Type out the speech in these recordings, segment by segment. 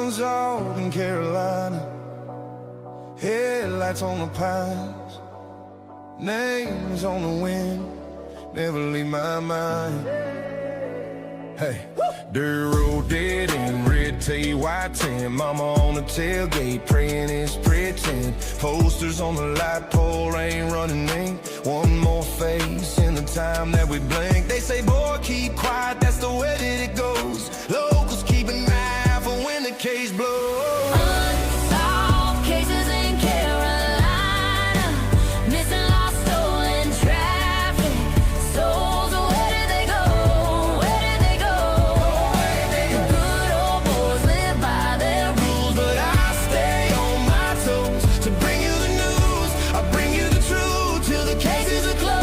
was out in Carolina, headlights on the pines, names on the wind, never leave my mind. Hey, dirt road dead end, red tape, white tin, mama on the tailgate, praying it's pretend. Posters on the light pole, rain running ink, one more face in the time that we blink. They say, boy, keep quiet, that's the way that it goes. Locals keep an eye out for when the case blows. Unsolved cases in Carolina, missing, lost, stolen, traffic, souls, where did they go? Where did they go? The good old boys live by their rules, but I stay on my toes to bring you the news. I bring you the truth till the cases are closed.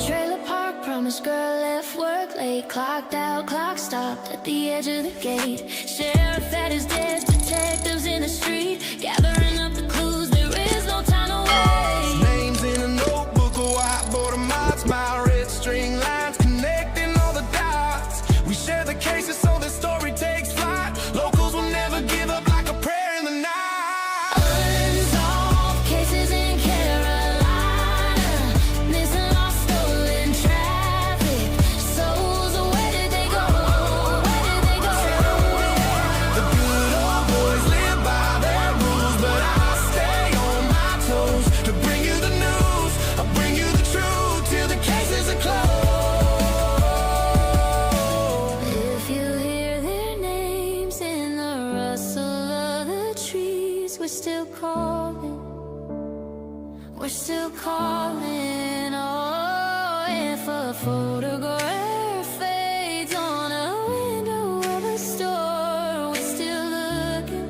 Trailer park, promised girl left work late, clocked out, clock stopped at the edge of the gate. Sheriff at his desk, detectives in the street, gathering up the clues, there is no time to waste. Names in a notebook, a whiteboard of marks, my red string lines connecting all the dots. We share the cases so the story takes flight. Locals will never give up like a prayer in the night. Unsolved cases in Carolina, missing, lost, stolen, traffic, souls, where did they go? Where did they go? The good old boys live by their rules, but I stay on my toes to bring you the news. I bring you the truth till the cases are closed. If you hear their names in the rustle of the trees, we're still calling. We're still calling. Oh, if a photograph fades on a window of a store, we're still looking.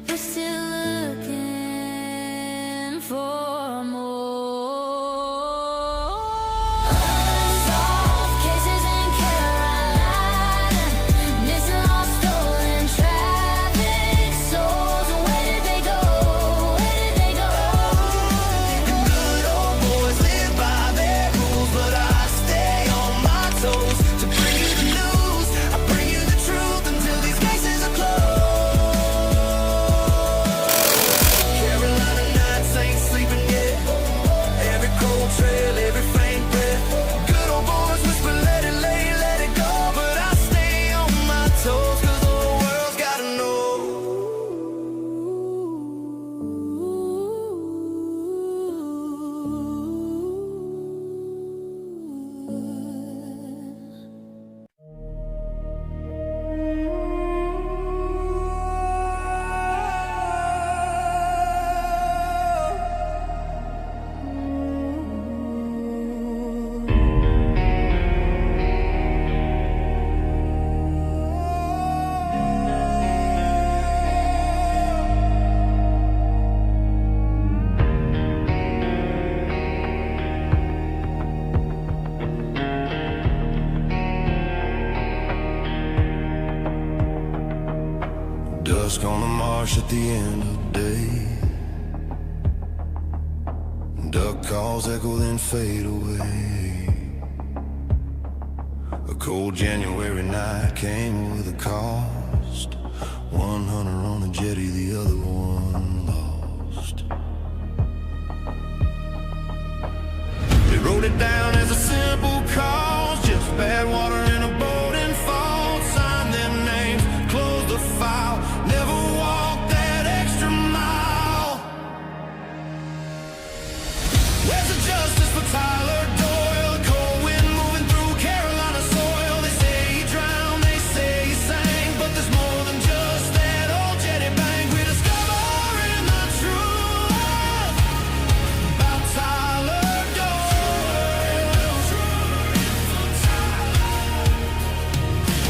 We're still looking for more. Unsolved cases in Carolina, missing, lost, stolen, traffic, souls, where did they go? Where did they go? The good old boys live by their rules, but I stay on my toes to bring you the news. I bring you the truth until these cases are closed. Carolina nights ain't sleeping yet. Every cold trail, every faint breath. Good old boys whisper, let it lay, let it go. But I stay on my toes, 'cause the whole world's gotta know. Dusk on the marsh at the end of the day. Duck calls echo then fade away. A cold January night came with a cost. One hunter on a jetty, the other one lost. They wrote it down as a simple cause, just bad water in a boat and fall. Sign them names, close the file, never walk that extra mile. Where's the justice for Tyler Doyle? Cold wind moving through Carolina soil. They say he drowned, they say he sank, but there's more than just that old jetty bank. We're discovering the truth about Tyler Doyle.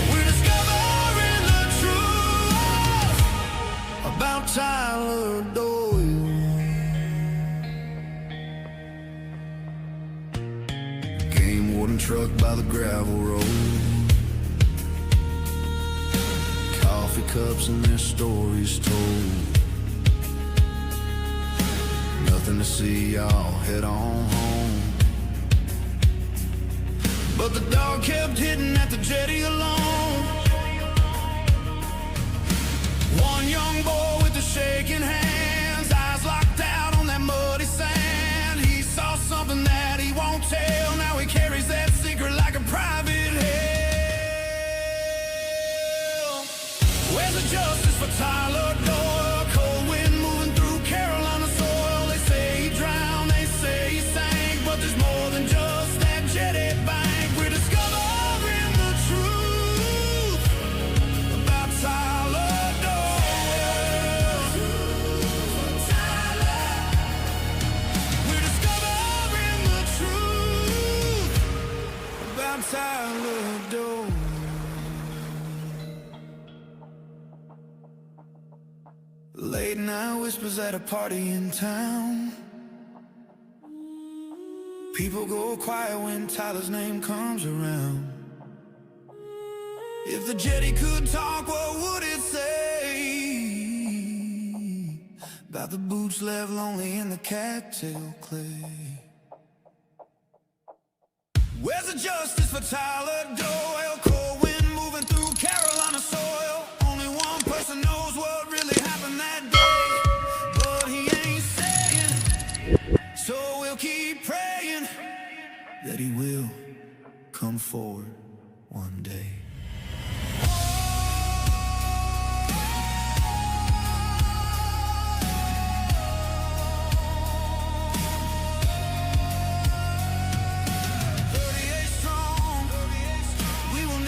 We're discovering the truth about Tyler Doyle. Game warden truck by the gravel road. Coffee cups and their stories told. Nothing to see, y'all head on home. But the dog kept hitting at the jetty alone. Where's the justice for Tyler Doyle? Cold wind moving through Carolina soil. They say he drowned, they say he sank, but there's more than just that jetty bank. We're discovering the truth about Tyler Doyle. We're discovering the truth about Tyler Doyle. Late night whispers at a party in town. People go quiet when Tyler's name comes around. If the jetty could talk, what would it say about the boots left lonely in the cattail clay? Where's the justice for Tyler Doyle? Cold wind moving through Carolina soil. Only one person knows what really happened that day, but he ain't saying. So we'll keep praying that he will come forward one day. We will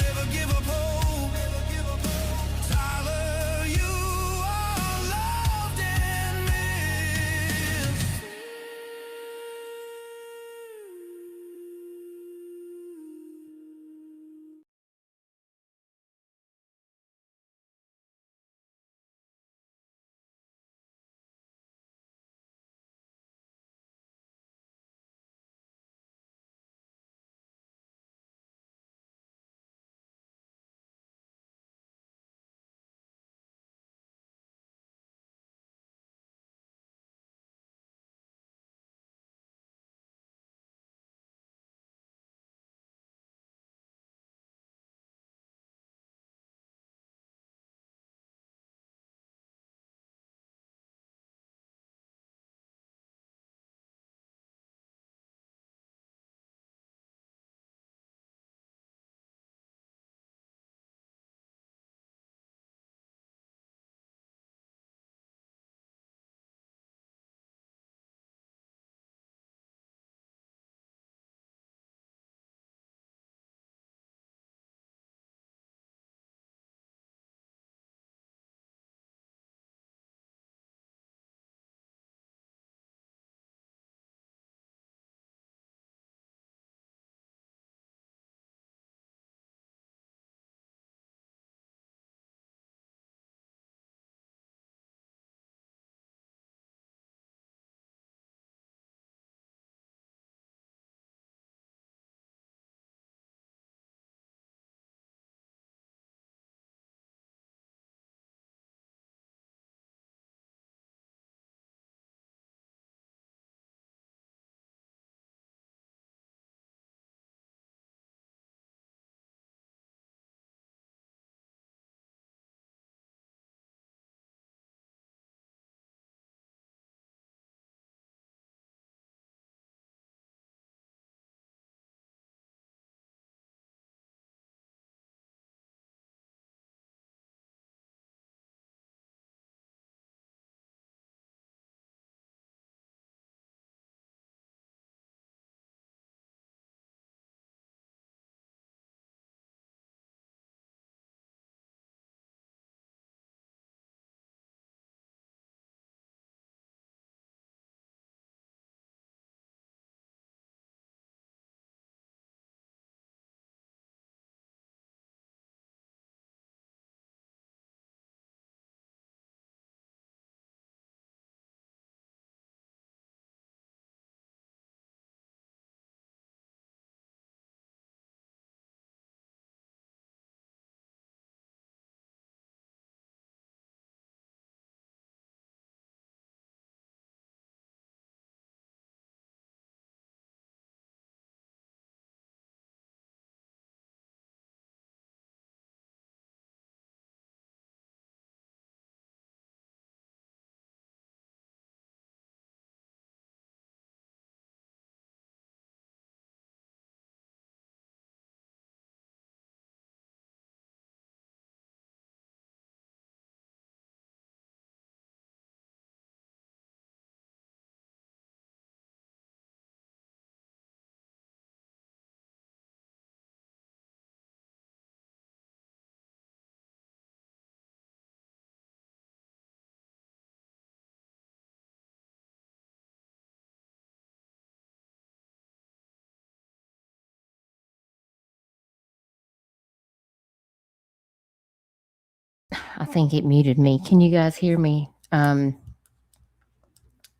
I think it muted me. Can you guys hear me? Wait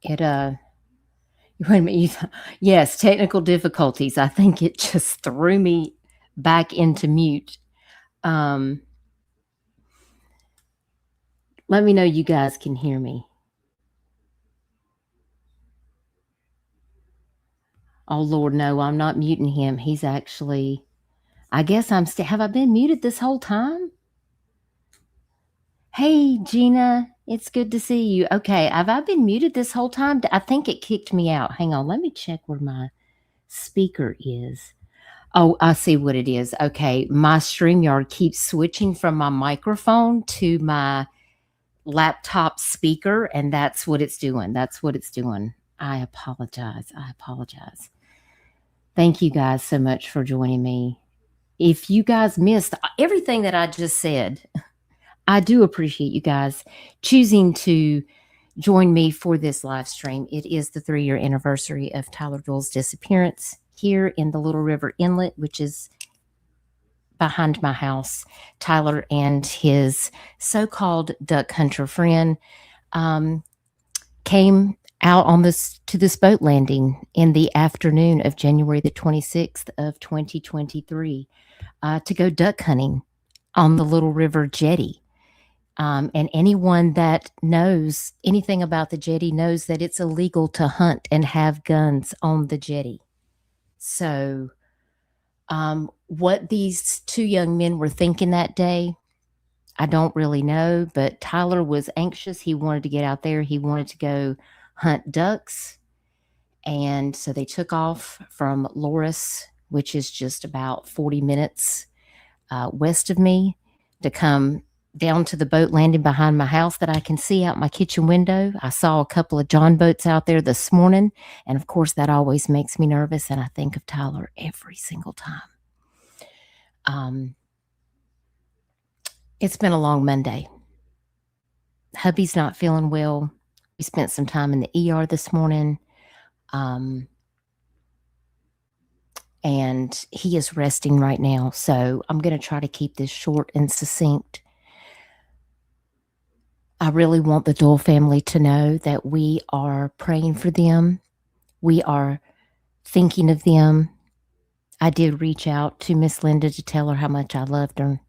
a minute. Yes, technical difficulties. I think it just threw me back into mute. Let me know you guys can hear me. Oh Lord, no, I'm not muting him. He's actually, I guess I'm still, have I been muted this whole time? Hey, Gina, it's good to see you. Okay, have I been muted this whole time? I think it kicked me out. Hang on, let me check where my speaker is. Oh, I see what it is. Okay, my StreamYard keeps switching from my microphone to my laptop speaker, and that's what it's doing. That's what it's doing. I apologize. I apologize. Thank you guys so much for joining me. If you guys missed everything that I just said, I do appreciate you guys choosing to join me for this live stream. It is the 3-year anniversary of Tyler Doyle's disappearance here in the Little River Inlet, which is behind my house. Tyler and his so-called duck hunter friend came out on to this boat landing in the afternoon of January the 26th of 2023 to go duck hunting on the Little River jetty. And anyone that knows anything about the jetty knows that it's illegal to hunt and have guns on the jetty. So what these 2 young men were thinking that day, I don't really know, but Tyler was anxious. He wanted to get out there. He wanted to go hunt ducks. And so they took off from Loris, which is just about 40 minutes west of me, to come down to the boat landing behind my house that I can see out my kitchen window. I saw a couple of John boats out there this morning. And of course, that always makes me nervous. And I think of Tyler every single time. It's been a long Monday. Hubby's not feeling well. We spent some time in the ER this morning. And he is resting right now. So I'm going to try to keep this short and succinct. I really want the Doyle family to know that we are praying for them. We are thinking of them. I did reach out to Miss Linda to tell her how much I loved her.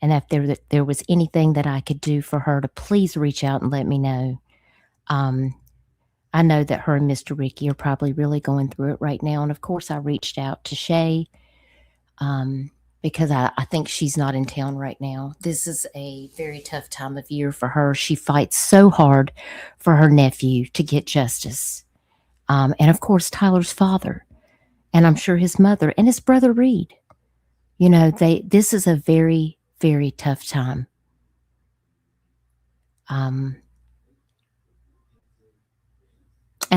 And if there was anything that I could do for her, to please reach out and let me know. I know that her and Mr. Ricky are probably really going through it right now. And of course, I reached out to Shay because I think she's not in town right now. This is a very tough time of year for her. She fights so hard for her nephew to get justice. And of course, Tyler's father, and I'm sure his mother and his brother Reed. You know, this is a very, very tough time. And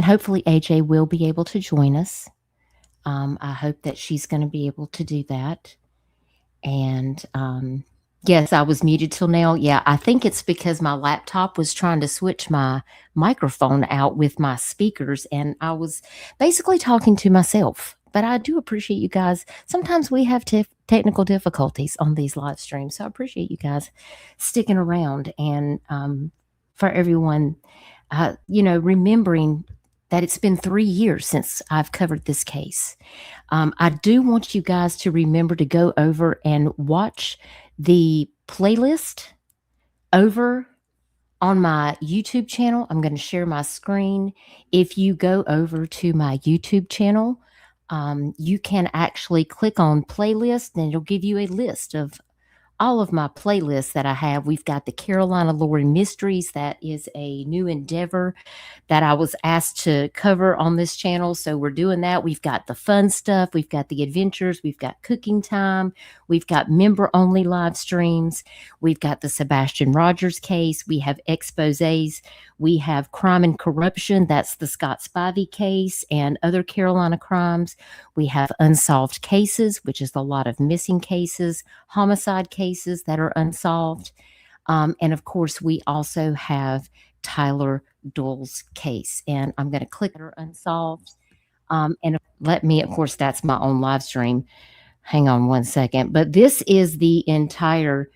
hopefully AJ will be able to join us. I hope that she's going to be able to do that. And yes, I was muted till now. Yeah, I think it's because my laptop was trying to switch my microphone out with my speakers, and I was basically talking to myself. But I do appreciate you guys. Sometimes we have technical difficulties on these live streams, so I appreciate you guys sticking around. And for everyone, remembering that it's been 3 years since I've covered this case. I do want you guys to remember to go over and watch the playlist over on my YouTube channel. I'm going to share my screen. If you go over to my YouTube channel, you can actually click on playlist, and it'll give you a list of all of my playlists that I have. We've got the Carolina Lore Mysteries. That is a new endeavor that I was asked to cover on this channel. So we're doing that. We've got the fun stuff. We've got the adventures. We've got cooking time. We've got member-only live streams. We've got the Sebastian Rogers case. We have exposés. We have crime and corruption. That's the Scott Spivey case and other Carolina crimes. We have unsolved cases, which is a lot of missing cases, homicide cases that are unsolved. And of course, we also have Tyler Doyle's case. And I'm going to click on unsolved. And let me, of course, that's my own live stream. Hang on one second. But this is the entire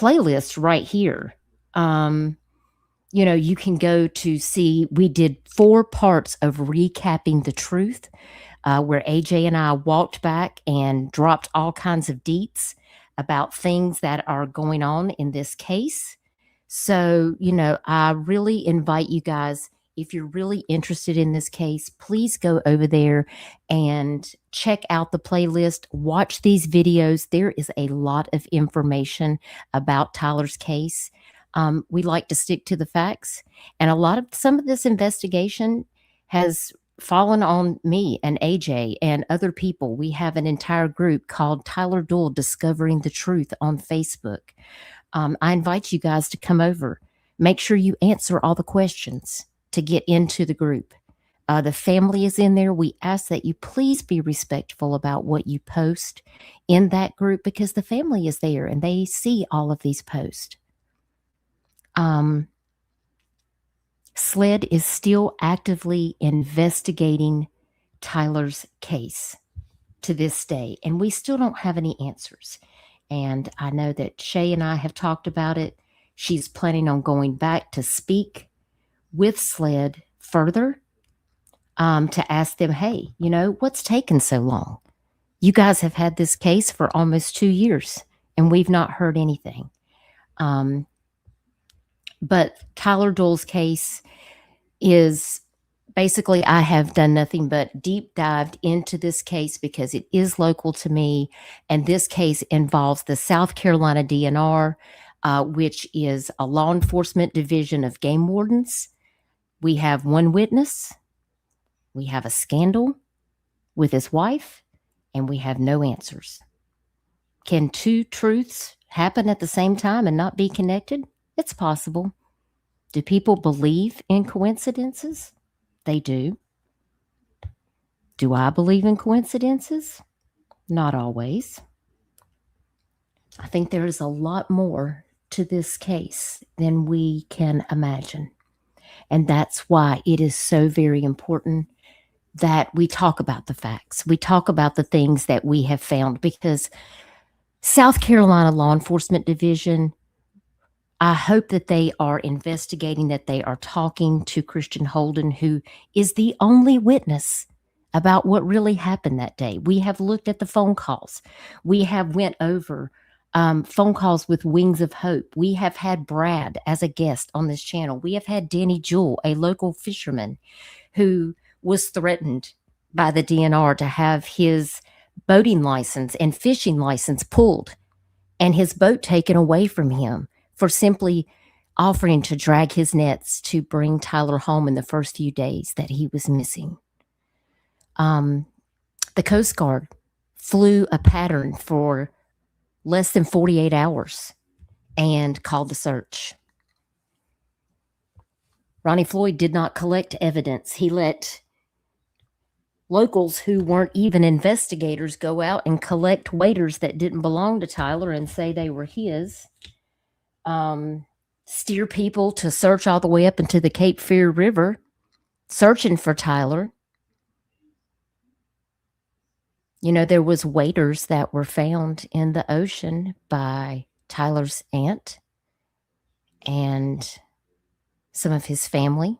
playlist right here. You can go to see, we did 4 parts of recapping the truth, where AJ and I walked back and dropped all kinds of deets about things that are going on in this case. So, I really invite you guys, if you're really interested in this case, please go over there and check out the playlist. Watch these videos. There is a lot of information about Tyler's case. We like to stick to the facts, and some of this investigation has fallen on me and AJ and other people. We have an entire group called Tyler Doyle Discovering the Truth on Facebook. I invite you guys to come over. Make sure you answer all the questions to get into the group. The family is in there. We ask that you please be respectful about what you post in that group, because the family is there and they see all of these posts. SLED is still actively investigating Tyler's case to this day, and we still don't have any answers. And I know that Shay and I have talked about it. She's planning on going back to speak with SLED further, to ask them, hey, what's taken so long? You guys have had this case for almost 2 years, and we've not heard anything. But Tyler Doyle's case is basically, I have done nothing but deep dived into this case because it is local to me. And this case involves the South Carolina DNR, which is a law enforcement division of game wardens. We have one witness. We have a scandal with his wife, and we have no answers. Can 2 truths happen at the same time and not be connected? It's possible. Do people believe in coincidences? They do. Do I believe in coincidences? Not always. I think there is a lot more to this case than we can imagine. And that's why it is so very important that we talk about the facts. We talk about the things that we have found, because South Carolina Law Enforcement Division, I hope that they are investigating, that they are talking to Christian Holden, who is the only witness about what really happened that day. We have looked at the phone calls. We have went over phone calls with Wings of Hope. We have had Brad as a guest on this channel. We have had Danny Jewell, a local fisherman who was threatened by the DNR to have his boating license and fishing license pulled and his boat taken away from him for simply offering to drag his nets to bring Tyler home in the first few days that he was missing. The Coast Guard flew a pattern for less than 48 hours and called the search. Ronnie Floyd did not collect evidence. He let locals who weren't even investigators go out and collect waders that didn't belong to Tyler and say they were his. Steer people to search all the way up into the Cape Fear River, searching for Tyler. There was waders that were found in the ocean by Tyler's aunt and some of his family.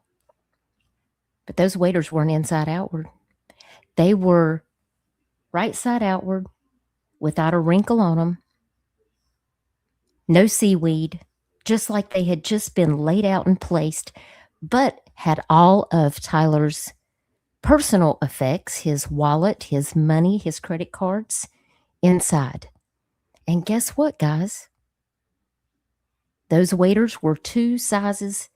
But those waders weren't inside outward. They were right side outward, without a wrinkle on them. No seaweed, just like they had just been laid out and placed, but had all of Tyler's personal effects, his wallet, his money, his credit cards inside. And guess what, guys? Those waders were 2 sizes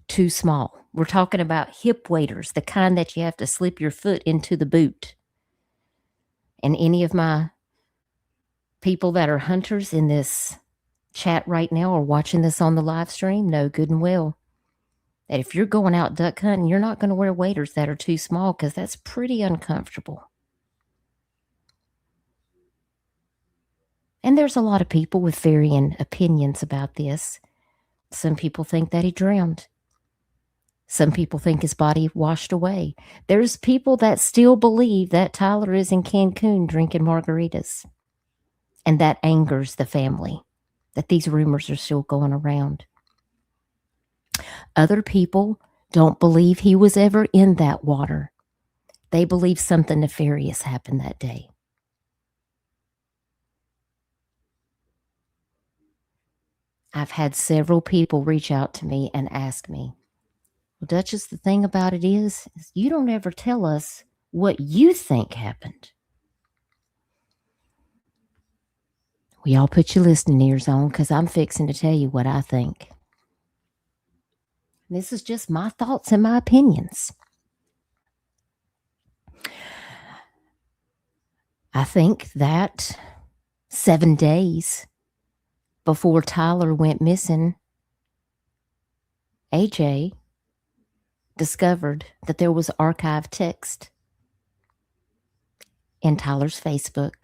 too small. We're talking about hip waders, the kind that you have to slip your foot into the boot. And any of my people that are hunters in this chat right now or watching this on the live stream know good and well that if you're going out duck hunting, you're not going to wear waders that are too small, because that's pretty uncomfortable. And there's a lot of people with varying opinions about this. Some people think that he drowned. Some people think his body washed away. There's people that still believe that Tyler is in Cancun drinking margaritas, and that angers the family. that these rumors are still going around. Other people don't believe he was ever in that water. They believe something nefarious happened that day. I've had several people reach out to me and ask me, well, Dutchess, the thing about it is you don't ever tell us what you think happened. Well, y'all put your listening ears on because I'm fixing to tell you what I think. This is just my thoughts and my opinions. I think that 7 days before Tyler went missing, AJ discovered that there was archived text in Tyler's Facebook.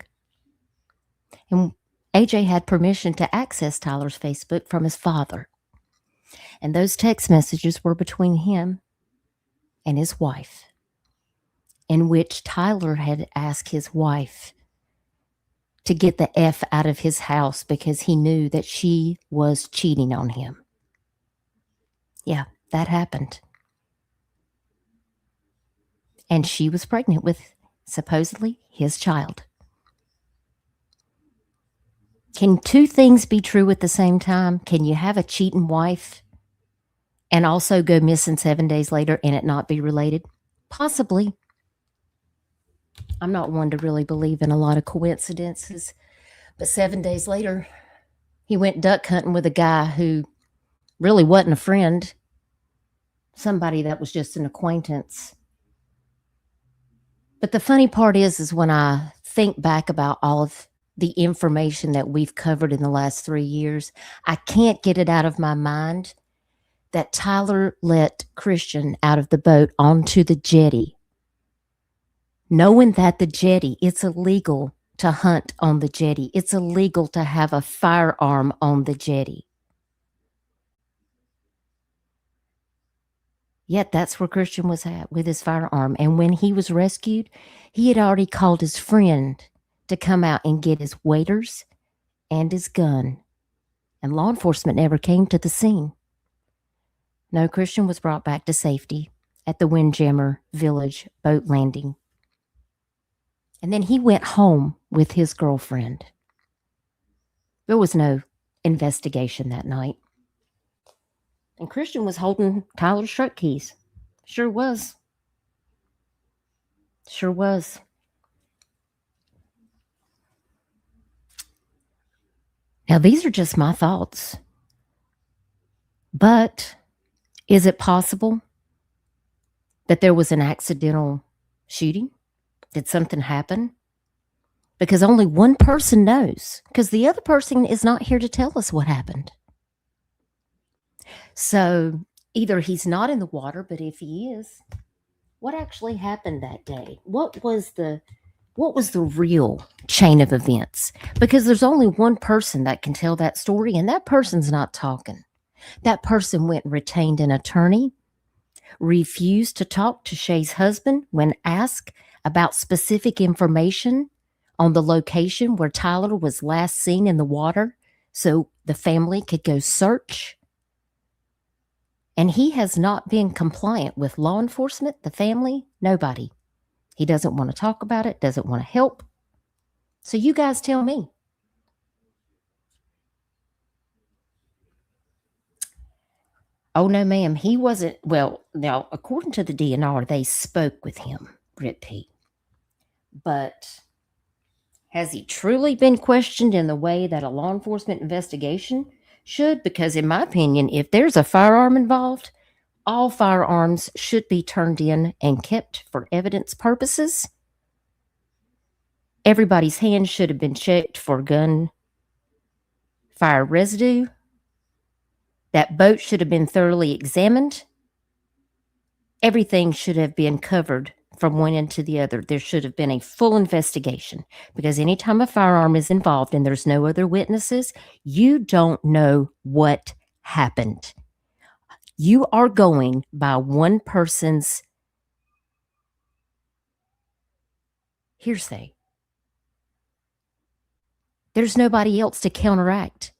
And AJ had permission to access Tyler's Facebook from his father. And those text messages were between him and his wife, in which Tyler had asked his wife to get the F out of his house because he knew that she was cheating on him. Yeah, that happened. And she was pregnant with supposedly his child. Can two things be true at the same time? Can you have a cheating wife and also go missing 7 days later and it not be related? Possibly. I'm not one to really believe in a lot of coincidences, but 7 days later, he went duck hunting with a guy who really wasn't a friend, somebody that was just an acquaintance. But the funny part is when I think back about all of the information that we've covered in the last 3 years, I can't get it out of my mind that Tyler let Christian out of the boat onto the jetty, knowing that the jetty, it's illegal to hunt on the jetty. It's illegal to have a firearm on the jetty. Yet that's where Christian was at with his firearm. And when he was rescued, he had already called his friend to come out and get his waders and his gun. And law enforcement never came to the scene. No, Christian was brought back to safety at the Windjammer Village boat landing. And then he went home with his girlfriend. There was no investigation that night. And Christian was holding Tyler's truck keys. Sure was. Sure was. Now, these are just my thoughts. But is it possible that there was an accidental shooting? Did something happen? Because only one person knows, because the other person is not here to tell us what happened. So either he's not in the water, but if he is, what actually happened that day? What was the real chain of events? Because there's only one person that can tell that story, and that person's not talking. That person went and retained an attorney, refused to talk to Shay's husband when asked about specific information on the location where Tyler was last seen in the water so the family could go search. And he has not been compliant with law enforcement, the family, nobody. He doesn't want to talk about it, doesn't want to help. So you guys tell me. Oh, no, ma'am, he wasn't. Well, now, according to the DNR, they spoke with him, Rip Pete. But has he truly been questioned in the way that a law enforcement investigation should? Because in my opinion, if there's a firearm involved, all firearms should be turned in and kept for evidence purposes. Everybody's hands should have been checked for gun fire residue. That boat should have been thoroughly examined. Everything should have been covered from one end to the other. There should have been a full investigation, because anytime a firearm is involved and there's no other witnesses, you don't know what happened. You are going by one person's hearsay. There's nobody else to counteract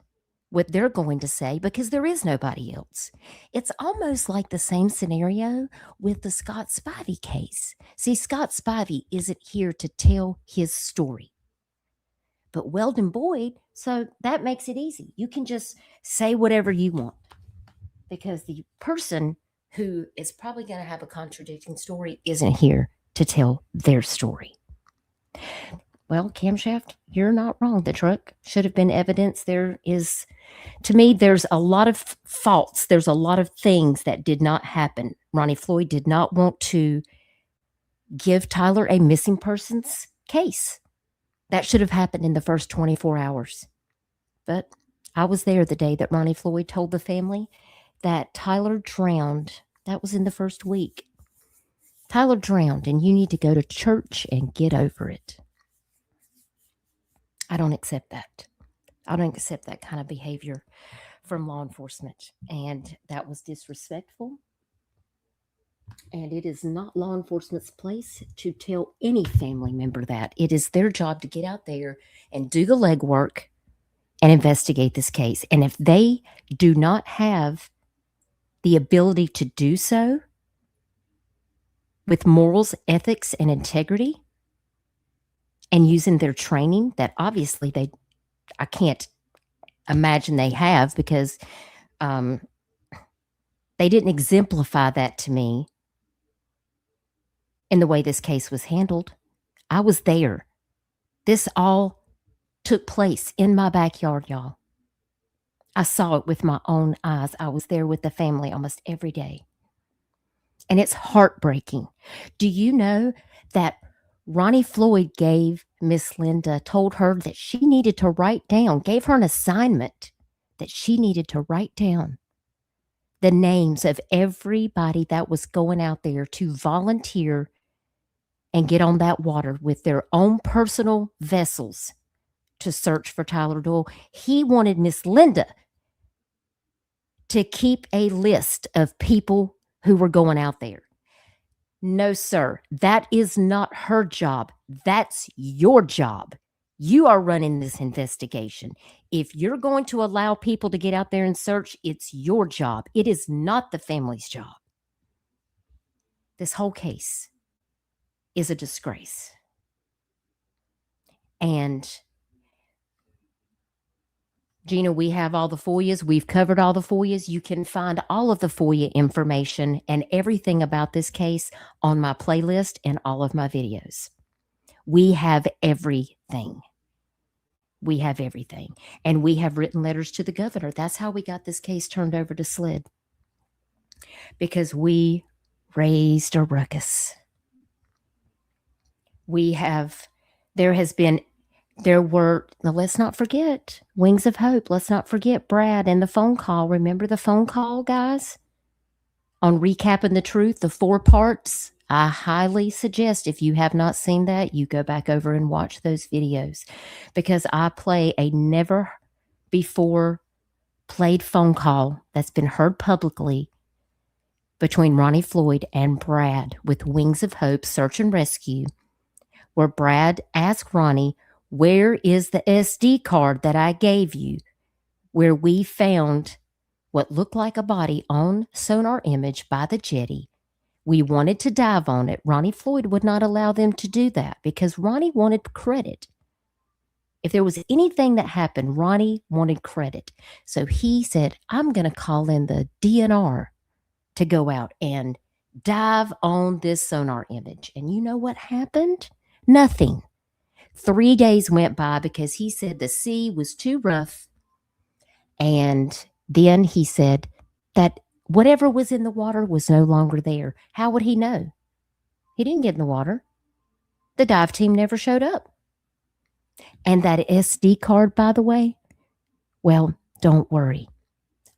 what they're going to say because there is nobody else. It's almost like the same scenario with the Scott Spivey case. See, Scott Spivey isn't here to tell his story, but Weldon Boyd, so that makes it easy. You can just say whatever you want because the person who is probably going to have a contradicting story isn't here to tell their story. Well, camshaft, you're not wrong. The truck should have been evidence. There is, to me, there's a lot of faults. There's a lot of things that did not happen. Ronnie Floyd did not want to give Tyler a missing persons case. That should have happened in the first 24 hours. But I was there the day that Ronnie Floyd told the family that Tyler drowned. That was in the first week. Tyler drowned, and you need to go to church and get over it. I don't accept that. I don't accept that kind of behavior from law enforcement. And that was disrespectful. And it is not law enforcement's place to tell any family member that. It is their job to get out there and do the legwork and investigate this case. And if they do not have the ability to do so with morals, ethics, and integrity, and using their training that obviously I can't imagine they have because they didn't exemplify that to me in the way this case was handled. I was there. This all took place in my backyard, y'all. I saw it with my own eyes. I was there with the family almost every day. And it's heartbreaking. Do you know that Ronnie Floyd gave Miss Linda, told her that she needed to write down, gave her an assignment that she needed to write down the names of everybody that was going out there to volunteer and get on that water with their own personal vessels to search for Tyler Doyle. He wanted Miss Linda to keep a list of people who were going out there. No, sir, that is not her job. That's your job. You are running this investigation. If you're going to allow people to get out there and search, it's your job. It is not the family's job. This whole case is a disgrace. And Gina, we have all the FOIAs. We've covered all the FOIAs. You can find all of the FOIA information and everything about this case on my playlist and all of my videos. We have everything. We have everything. And we have written letters to the governor. That's how we got this case turned over to SLED. Because we raised a ruckus. There were, let's not forget, Wings of Hope. Let's not forget Brad and the phone call. Remember the phone call, guys? On Recapping the Truth, the 4 parts. I highly suggest, if you have not seen that, you go back over and watch those videos. Because I play a never before played phone call that's been heard publicly between Ronnie Floyd and Brad with Wings of Hope Search and Rescue, where Brad asked Ronnie, where is the SD card that I gave you where we found what looked like a body on sonar image by the jetty? We wanted to dive on it. Ronnie Floyd would not allow them to do that because Ronnie wanted credit. If there was anything that happened, Ronnie wanted credit. So he said, I'm going to call in the DNR to go out and dive on this sonar image. And you know what happened? Nothing. 3 days went by because he said the sea was too rough. And then he said that whatever was in the water was no longer there. How would he know? He didn't get in the water. The dive team never showed up. And that SD card, by the way, well, don't worry.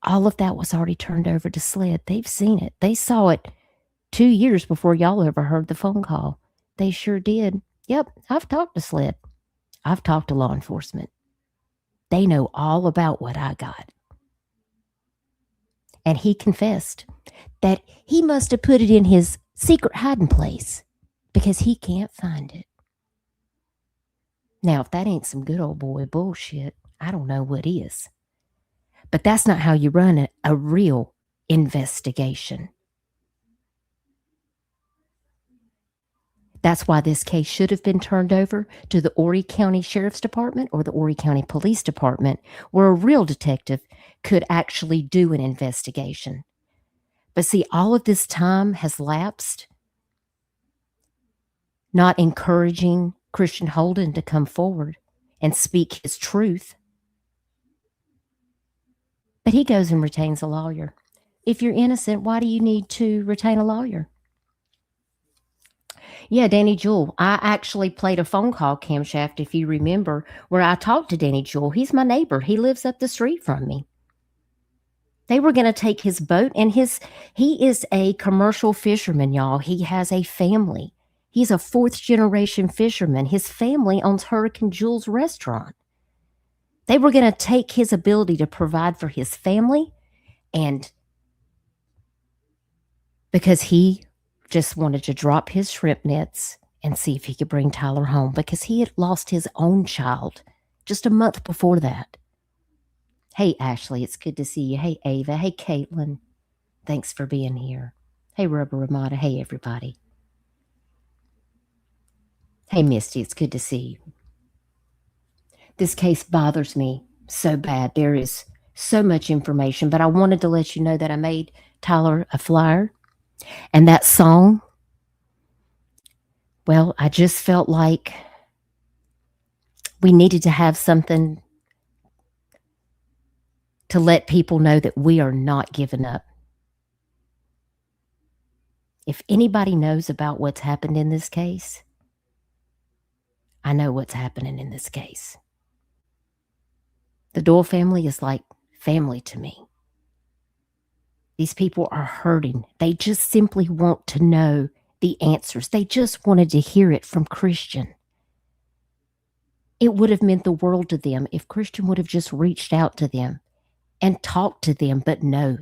All of that was already turned over to SLED. They've seen it. They saw it 2 years before y'all ever heard the phone call. They sure did. Yep, I've talked to SLED. I've talked to law enforcement. They know all about what I got. And he confessed that he must have put it in his secret hiding place because he can't find it. Now, if that ain't some good old boy bullshit, I don't know what is. But that's not how you run a real investigation. That's why this case should have been turned over to the Horry County Sheriff's Department or the Horry County Police Department, where a real detective could actually do an investigation. But see, all of this time has lapsed, not encouraging Christian Holden to come forward and speak his truth. But he goes and retains a lawyer. If you're innocent, why do you need to retain a lawyer? Yeah, Danny Jewell. I actually played a phone call, Camshaft, if you remember, where I talked to Danny Jewell. He's my neighbor. He lives up the street from me. They were going to take his boat, and he is a commercial fisherman, y'all. He has a family. He's a fourth-generation fisherman. His family owns Hurricane Jewel's restaurant. They were going to take his ability to provide for his family, and because he just wanted to drop his shrimp nets and see if he could bring Tyler home, because he had lost his own child just a month before that. Hey, Ashley, it's good to see you. Hey, Ava. Hey, Caitlin. Thanks for being here. Hey, Rubber Ramada. Hey, everybody. Hey, Misty, it's good to see you. This case bothers me so bad. There is so much information, but I wanted to let you know that I made Tyler a flyer. And that song, well, I just felt like we needed to have something to let people know that we are not giving up. If anybody knows about what's happened in this case, I know what's happening in this case. The Doyle family is like family to me. These people are hurting. They just simply want to know the answers. They just wanted to hear it from Christian. It would have meant the world to them if Christian would have just reached out to them and talked to them, but no,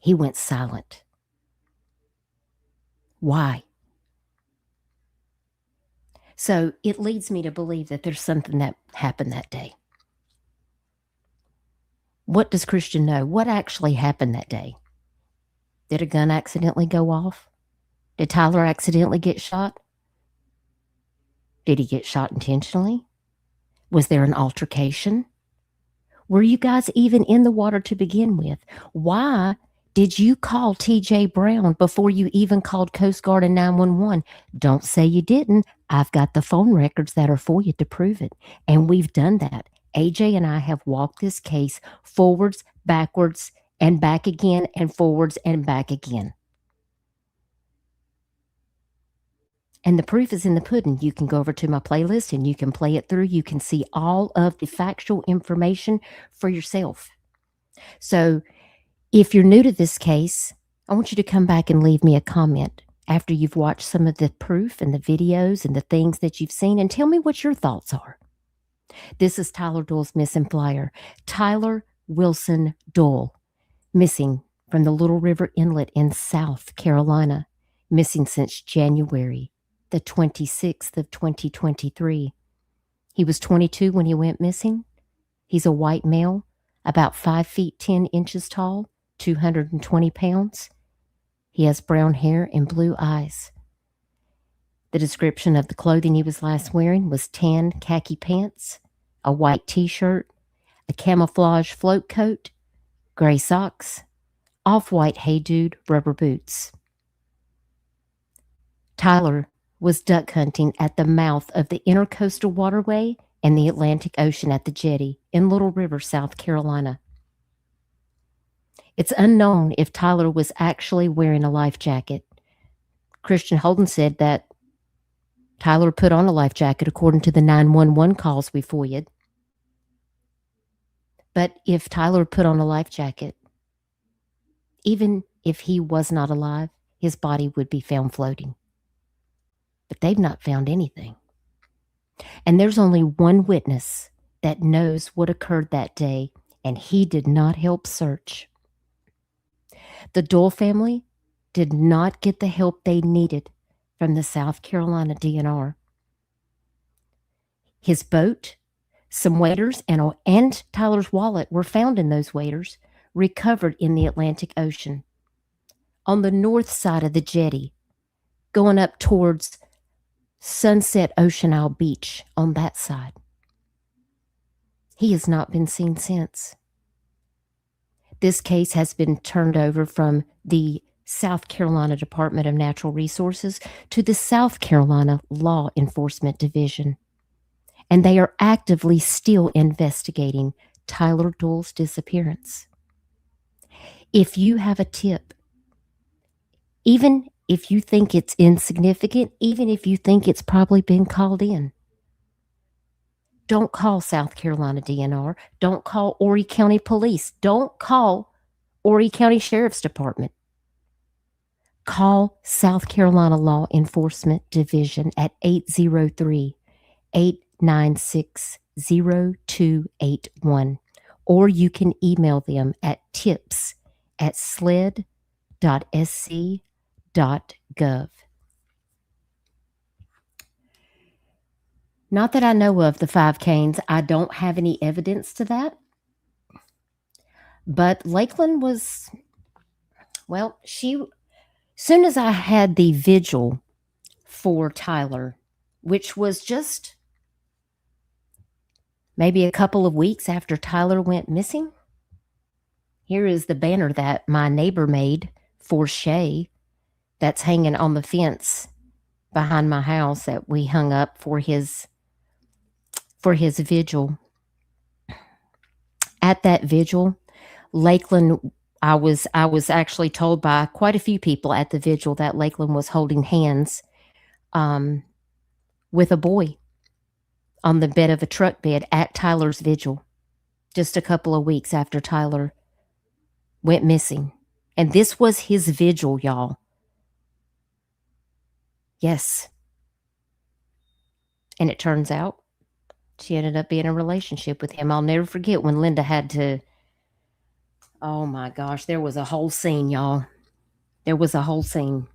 he went silent. Why? So it leads me to believe that there's something that happened that day. What does Christian know? What actually happened that day? Did a gun accidentally go off? Did Tyler accidentally get shot? Did he get shot intentionally? Was there an altercation? Were you guys even in the water to begin with? Why did you call TJ Brown before you even called Coast Guard and 911? Don't say you didn't. I've got the phone records that are for you to prove it. And we've done that. AJ and I have walked this case forwards, backwards, and back again, and forwards and back again. And the proof is in the pudding. You can go over to my playlist and you can play it through. You can see all of the factual information for yourself. So if you're new to this case, I want you to come back and leave me a comment after you've watched some of the proof and the videos and the things that you've seen, and tell me what your thoughts are. This is Tyler Doyle's missing flyer. Tyler Wilson Doyle, missing from the Little River Inlet in South Carolina, missing since January the 26th of 2023. He was 22 when he went missing. He's a white male, about 5 feet 10 inches tall, 220 pounds. He has brown hair and blue eyes. The description of the clothing he was last wearing was tan khaki pants, a white t-shirt, a camouflage float coat, gray socks, off-white Hey Dude rubber boots. Tyler was duck hunting at the mouth of the Intercoastal Waterway and the Atlantic Ocean at the jetty in Little River, South Carolina. It's unknown if Tyler was actually wearing a life jacket. Christian Holden said that Tyler put on a life jacket according to the 911 calls we FOIA'd. But if Tyler put on a life jacket, even if he was not alive, his body would be found floating. But they've not found anything. And there's only one witness that knows what occurred that day, and he did not help search. The Doyle family did not get the help they needed from the South Carolina DNR. His boat Some waders and Tyler's wallet were found in those waders, recovered in the Atlantic Ocean on the north side of the jetty, going up towards Sunset Ocean Isle Beach on that side. He has not been seen since. This case has been turned over from the South Carolina Department of Natural Resources to the South Carolina Law Enforcement Division, and they are actively still investigating Tyler Doyle's disappearance. If you have a tip, even if you think it's insignificant, even if you think it's probably been called in, don't call South Carolina DNR. Don't call Horry County Police. Don't call Horry County Sheriff's Department. Call South Carolina Law Enforcement Division at 803-896-0281, or you can email them at tips@sled.sc.gov. Not that I know of the 5 canes. I don't have any evidence to that. But Lakeland was, well, soon as I had the vigil for Tyler, which was just maybe a couple of weeks after Tyler went missing. Here is the banner that my neighbor made for Shay that's hanging on the fence behind my house that we hung up for his vigil. At that vigil, Lakeland, I was actually told by quite a few people at the vigil that Lakeland was holding hands with a boy on the bed of a truck bed at Tyler's vigil, just a couple of weeks after Tyler went missing. And this was his vigil, y'all. Yes. And it turns out she ended up being in a relationship with him. I'll never forget when Linda had to, oh my gosh, there was a whole scene, y'all. There was a whole scene.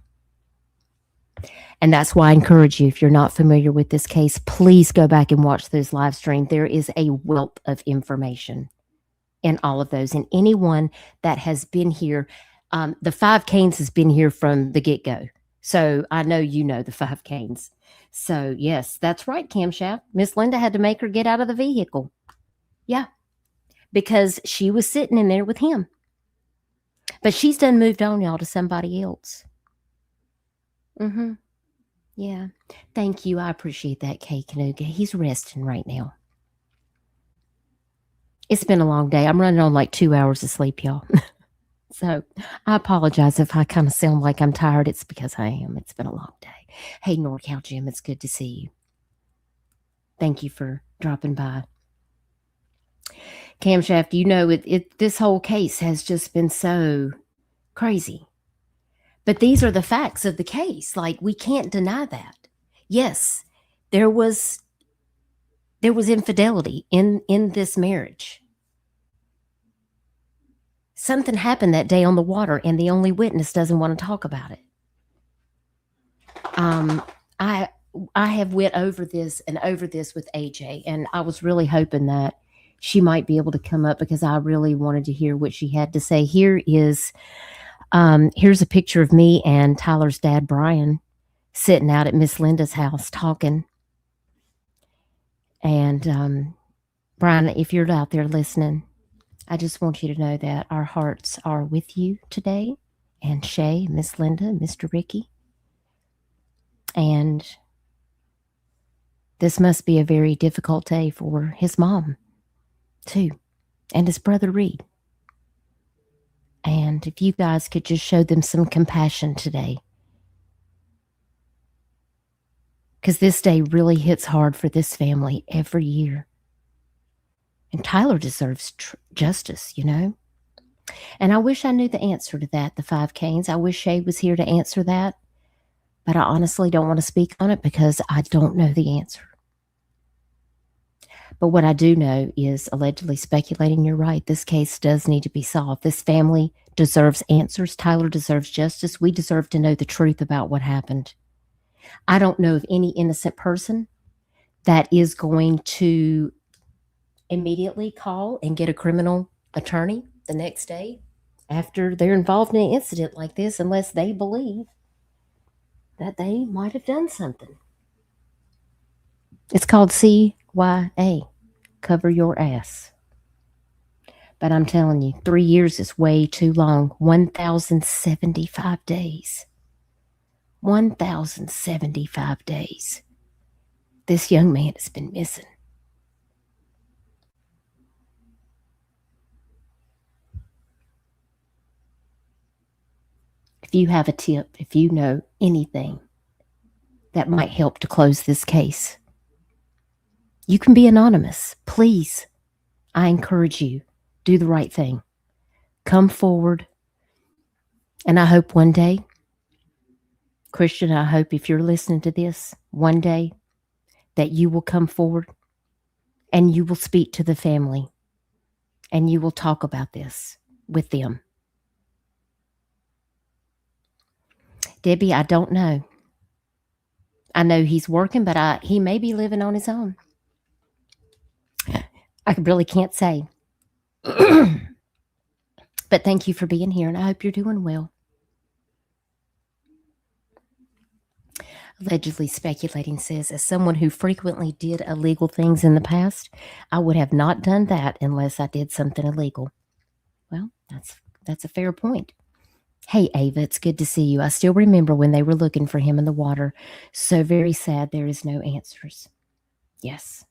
And that's why I encourage you, if you're not familiar with this case, please go back and watch those live streams. There is a wealth of information in all of those. And anyone that has been here, the 5 canes has been here from the get-go. So I know you know the 5 canes. So yes, that's right, Camshaft. Miss Linda had to make her get out of the vehicle. Yeah, because she was sitting in there with him. But she's done moved on, y'all, to somebody else. Yeah. Thank you. I appreciate that, Kay Kanuga. He's resting right now. It's been a long day. I'm running on like 2 hours of sleep, y'all. So I apologize if I kind of sound like I'm tired. It's because I am. It's been a long day. Hey, NorCal Jim, it's good to see you. Thank you for dropping by. Camshaft, you know, this whole case has just been so crazy. But these are the facts of the case. Like, we can't deny that. Yes, there was infidelity in this marriage. Something happened that day on the water, and the only witness doesn't want to talk about it. I have went over this with AJ, and I was really hoping that she might be able to come up because I really wanted to hear what she had to say. Here's a picture of me and Tyler's dad, Brian, sitting out at Miss Linda's house talking. And Brian, if you're out there listening, I just want you to know that our hearts are with you today, and Shay, Miss Linda, Mr. Ricky. And this must be a very difficult day for his mom, too, and his brother Reed. And if you guys could just show them some compassion today, because this day really hits hard for this family every year. And Tyler deserves justice, you know. And I wish I knew the answer to that, the 5 canes. I wish Shay was here to answer that. But I honestly don't want to speak on it because I don't know the answer. But what I do know is, allegedly speculating, you're right, this case does need to be solved. This family deserves answers. Tyler deserves justice. We deserve to know the truth about what happened. I don't know of any innocent person that is going to immediately call and get a criminal attorney the next day after they're involved in an incident like this unless they believe that they might have done something. It's called CYA, cover your ass. But I'm telling you, 3 years is way too long. 1,075 days. 1,075 days. This young man has been missing. If you have a tip, if you know anything that might help to close this case, you can be anonymous. Please, I encourage you, do the right thing. Come forward. And I hope one day, Christian, I hope if you're listening to this, one day that you will come forward and you will speak to the family and you will talk about this with them. Debbie, I don't know. I know he's working, but he may be living on his own. I really can't say. But thank you for being here, and I hope you're doing well. Allegedly speculating says, as someone who frequently did illegal things in the past, I would have not done that unless I did something illegal. Well, that's a fair point. Hey, Ava, it's good to see you. I still remember when they were looking for him in the water. So very sad there is no answers. Yes.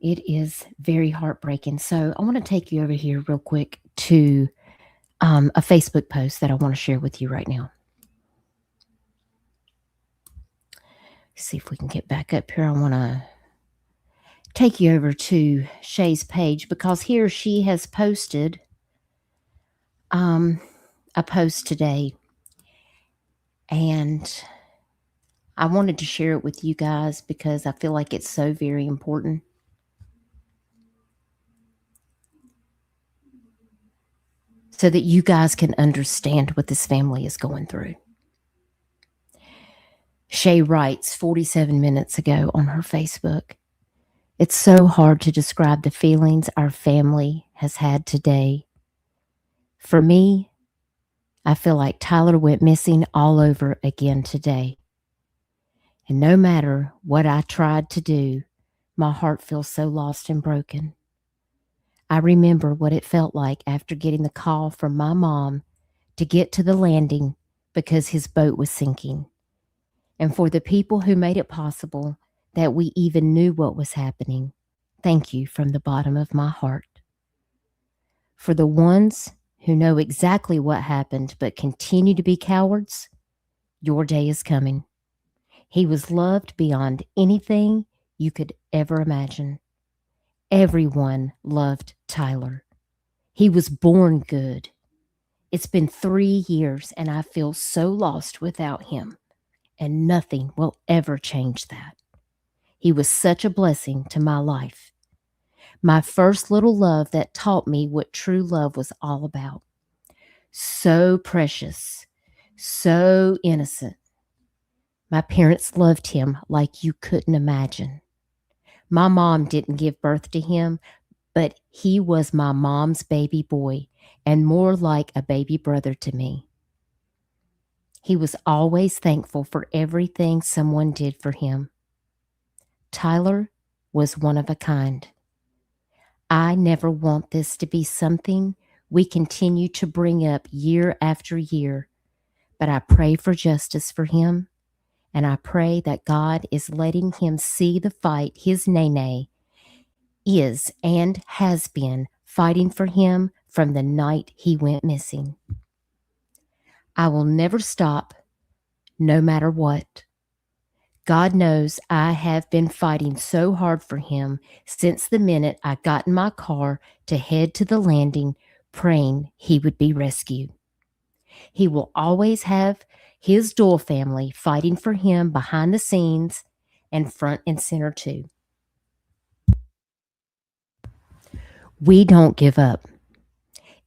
It is very heartbreaking. So I want to take you over here real quick to a Facebook post that I want to share with you right now. See if we can get back up here. I want to take you over to Shay's page because here she has posted a post today, and I wanted to share it with you guys because I feel like it's so very important. So that you guys can understand what this family is going through. Shay writes 47 minutes ago on her Facebook, it's so hard to describe the feelings our family has had today. For me, I feel like Tyler went missing all over again today. And no matter what I tried to do, my heart feels so lost and broken. I remember what it felt like after getting the call from my mom to get to the landing because his boat was sinking. And for the people who made it possible that we even knew what was happening, thank you from the bottom of my heart. For the ones who know exactly what happened but continue to be cowards, your day is coming. He was loved beyond anything you could ever imagine. Everyone loved Tyler. He was born good. It's been 3 years and I feel so lost without him, and nothing will ever change that. He was such a blessing to my life. My first little love that taught me what true love was all about. So precious, so innocent. My parents loved him like you couldn't imagine. My mom didn't give birth to him, but he was my mom's baby boy and more like a baby brother to me. He was always thankful for everything someone did for him. Tyler was one of a kind. I never want this to be something we continue to bring up year after year, but I pray for justice for him, and I pray that God is letting him see the fight his Nene is and has been fighting for him from the night he went missing. I will never stop, no matter what. God knows I have been fighting so hard for him since the minute I got in my car to head to the landing, praying he would be rescued. He will always have his Doyle family fighting for him behind the scenes and front and center too. We don't give up,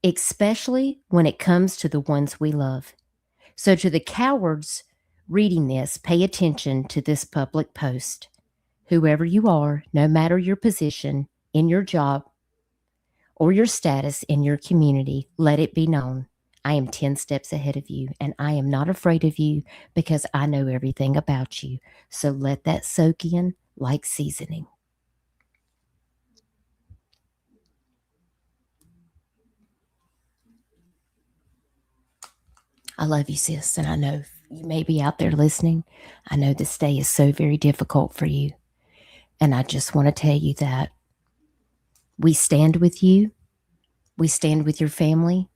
especially when it comes to the ones we love. So to the cowards reading this, pay attention to this public post. whoever you are, no matter your position in your job or your status in your community, let it be known I am 10 steps ahead of you, and I am not afraid of you because I know everything about you. So let that soak in like seasoning. I love you, sis, and I know you may be out there listening. I know this day is so very difficult for you, and I just want to tell you that we stand with you. We stand with your family,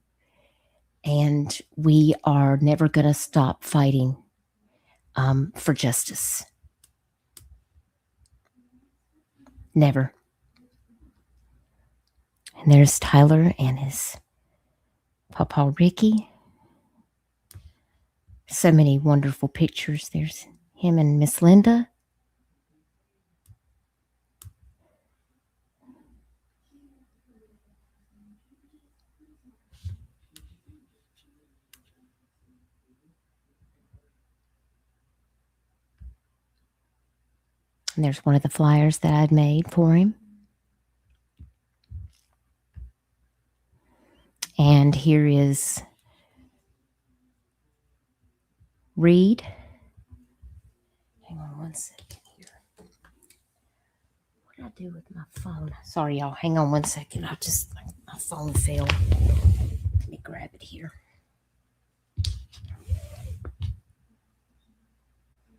and we are never going to stop fighting for justice. Never. And there's Tyler and his Papa Ricky. So many wonderful pictures. There's him and Miss Linda. And there's one of the flyers that I'd made for him. And here is Reed. Hang on one second here. What did I do with my phone? Sorry, y'all. Hang on one second. My phone fell. Let me grab it here.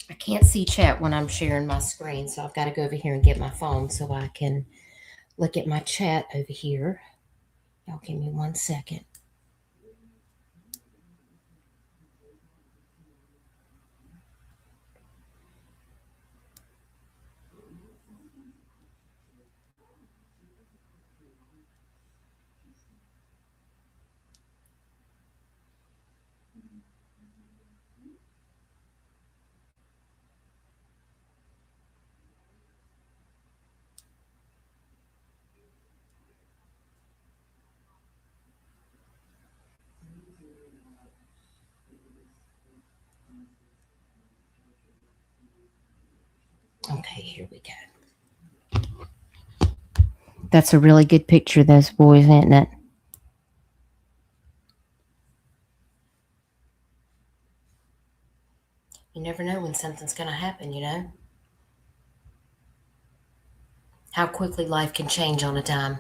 I can't see chat when I'm sharing my screen, so I've got to go over here and get my phone so I can look at my chat over here. Y'all give me 1 second. Okay, here we go. That's a really good picture of those boys, isn't it? You never know when something's going to happen, you know? How quickly life can change on a dime.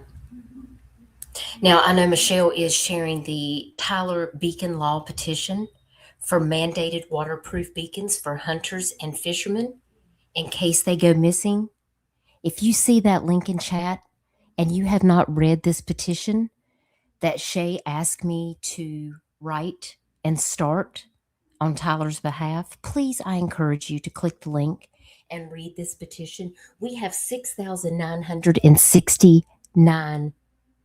Now, I know Michelle is sharing the Tyler Beacon Law petition for mandated waterproof beacons for hunters and fishermen in case they go missing. If you see that link in chat and you have not read this petition that Shay asked me to write and start on Tyler's behalf, please, I encourage you to click the link and read this petition. We have 6,969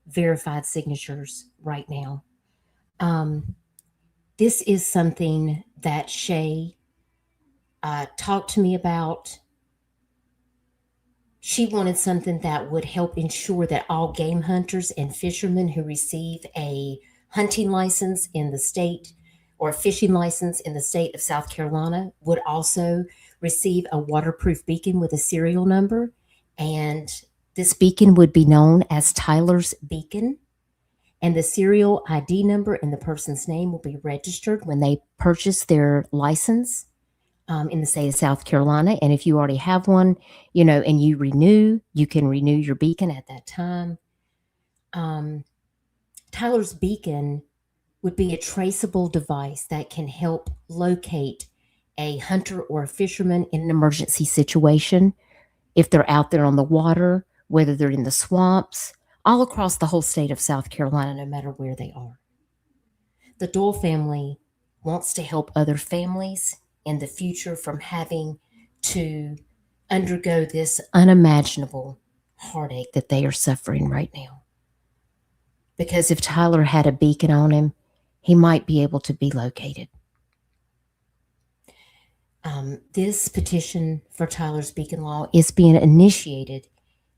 verified signatures right now. This is something that Shay talked to me about. She wanted something that would help ensure that all game hunters and fishermen who receive a hunting license in the state or a fishing license in the state of South Carolina would also receive a waterproof beacon with a serial number. And this beacon would be known as Tyler's Beacon. And the serial ID number and the person's name will be registered when they purchase their license in the state of South Carolina. And if you already have one, you know, and you can renew your beacon at that time. Tyler's Beacon would be a traceable device that can help locate a hunter or a fisherman in an emergency situation. If they're out there on the water, whether they're in the swamps, all across the whole state of South Carolina, no matter where they are. The Doyle family wants to help other families in the future from having to undergo this unimaginable heartache that they are suffering right now. Because if Tyler had a beacon on him, he might be able to be located. This petition for Tyler's Beacon Law is being initiated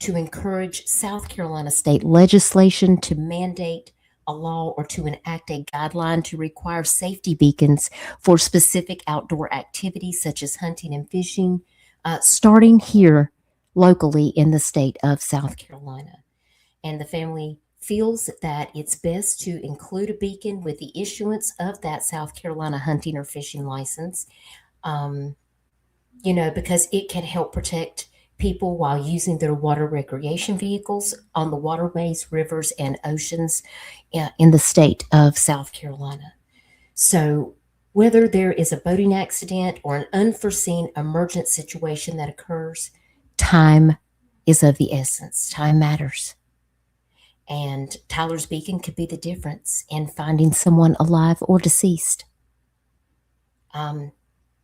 to encourage South Carolina state legislation to mandate a law or to enact a guideline to require safety beacons for specific outdoor activities such as hunting and fishing, starting here locally in the state of South Carolina. And the family feels that it's best to include a beacon with the issuance of that South Carolina hunting or fishing license, um, because it can help protect people while using their water recreation vehicles on the waterways, rivers, and oceans in the state of South Carolina. So, whether there is a boating accident or an unforeseen emergent situation that occurs, time is of the essence. Time matters. And Tyler's beacon could be the difference in finding someone alive or deceased. And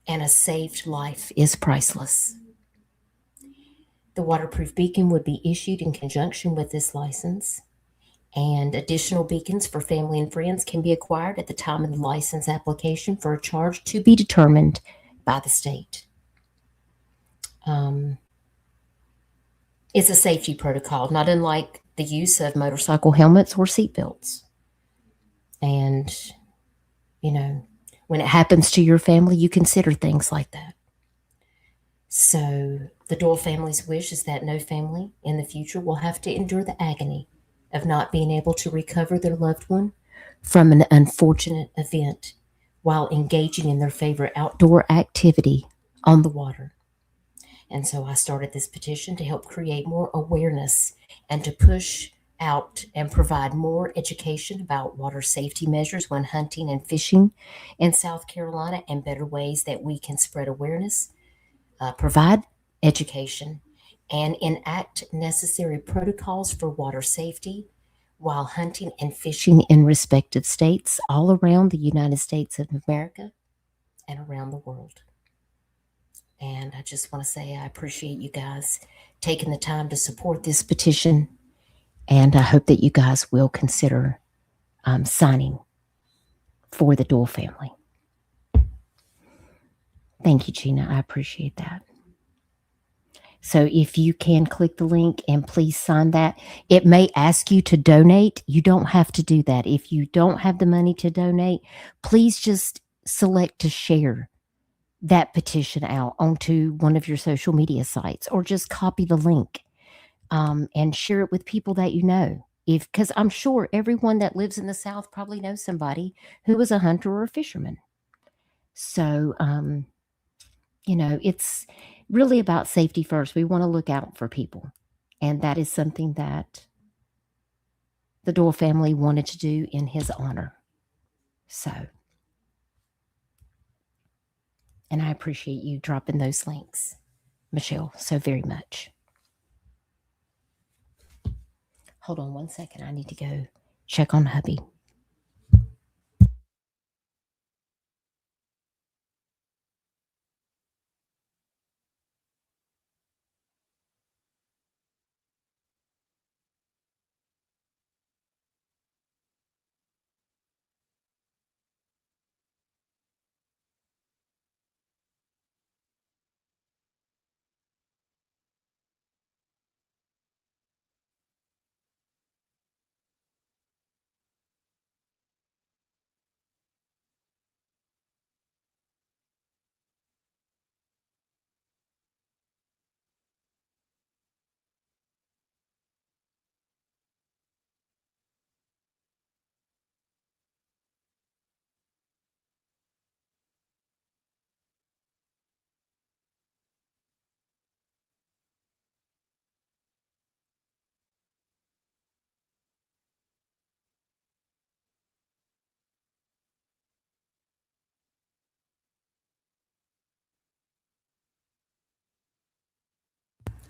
a saved life is priceless. The waterproof beacon would be issued in conjunction with this license, and additional beacons for family and friends can be acquired at the time of the license application for a charge to be determined by the state. It's a safety protocol, not unlike the use of motorcycle helmets or seatbelts. And, when it happens to your family, you consider things like that. So the Doyle family's wish is that no family in the future will have to endure the agony of not being able to recover their loved one from an unfortunate event while engaging in their favorite outdoor activity on the water. And so I started this petition to help create more awareness and to push out and provide more education about water safety measures when hunting and fishing in South Carolina, and better ways that we can spread awareness, provide education, and enact necessary protocols for water safety while hunting and fishing in respective states all around the United States of America and around the world. And I just want to say I appreciate you guys taking the time to support this petition, and I hope that you guys will consider signing for the Doyle family. Thank you, Gina. I appreciate that. So if you can click the link and please sign that. It may ask you to donate. You don't have to do that. If you don't have the money to donate, please just select to share that petition out onto one of your social media sites, or just copy the link and share it with people that you know. Because I'm sure everyone that lives in the South probably knows somebody who is a hunter or a fisherman. So, it's really about safety first. We want to look out for people. And that is something that the Doyle family wanted to do in his honor. So, and I appreciate you dropping those links, Michelle, so very much. Hold on one second. I need to go check on hubby.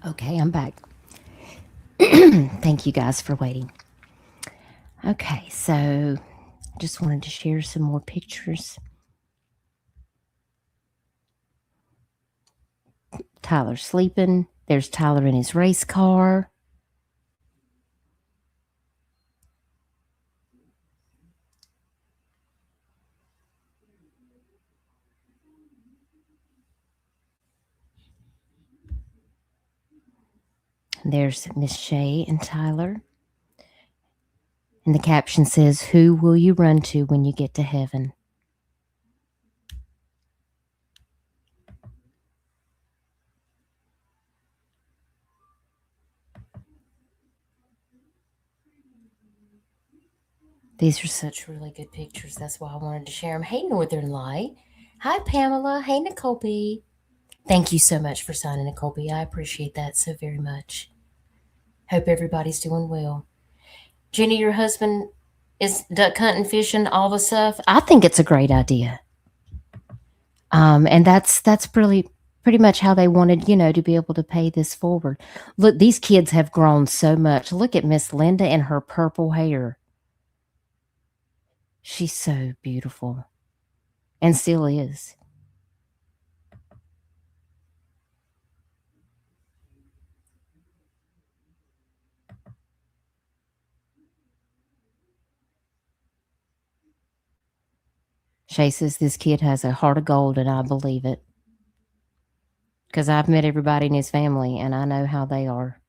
Okay, I'm back. Thank you guys for waiting. Okay, so just wanted to share some more pictures. Tyler sleeping. There's Tyler in his race car. There's Miss Shay and Tyler. And the caption says, "Who will you run to when you get to heaven?" These are such really good pictures. That's why I wanted to share them. Hey, Northern Light. Hi, Pamela. Hey, Nicole B. Thank you so much for signing, Nicole B. I appreciate that so very much. Hope everybody's doing well. Jenny, your husband is duck hunting, fishing, all the stuff. I think it's a great idea. And that's pretty much how they wanted, to be able to pay this forward. Look, these kids have grown so much. Look at Miss Linda and her purple hair. She's so beautiful and still is. Shay says this kid has a heart of gold, and I believe it. Because I've met everybody in his family, and I know how they are.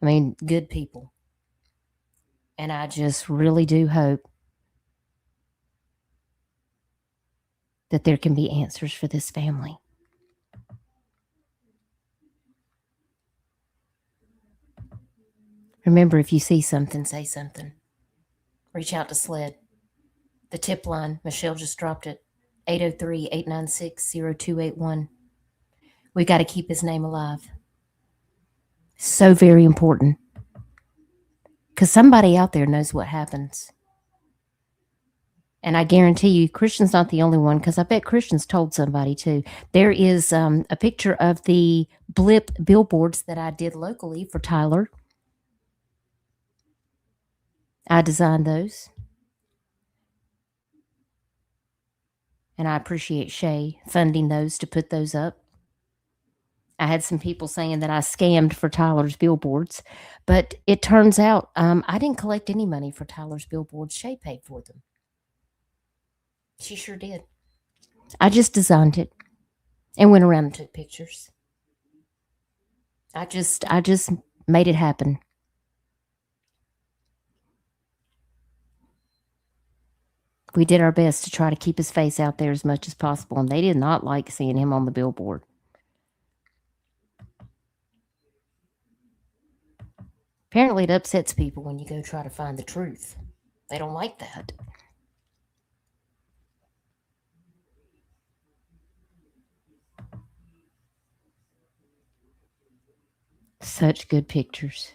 I mean, good people. And I just really do hope that there can be answers for this family. Remember, if you see something, say something. Reach out to SLED. The tip line, Michelle just dropped it, 803-896-0281. We got to keep his name alive. So very important. Because somebody out there knows what happens. And I guarantee you, Christian's not the only one, because I bet Christian's told somebody too. There is a picture of the blip billboards that I did locally for Tyler. I designed those. And I appreciate Shay funding those to put those up. I had some people saying that I scammed for Tyler's billboards, but it turns out I didn't collect any money for Tyler's billboards. Shay paid for them. She sure did. I just designed it and went around and took pictures. I just made it happen. We did our best to try to keep his face out there as much as possible, and they did not like seeing him on the billboard. Apparently, it upsets people when you go try to find the truth. They don't like that. Such good pictures.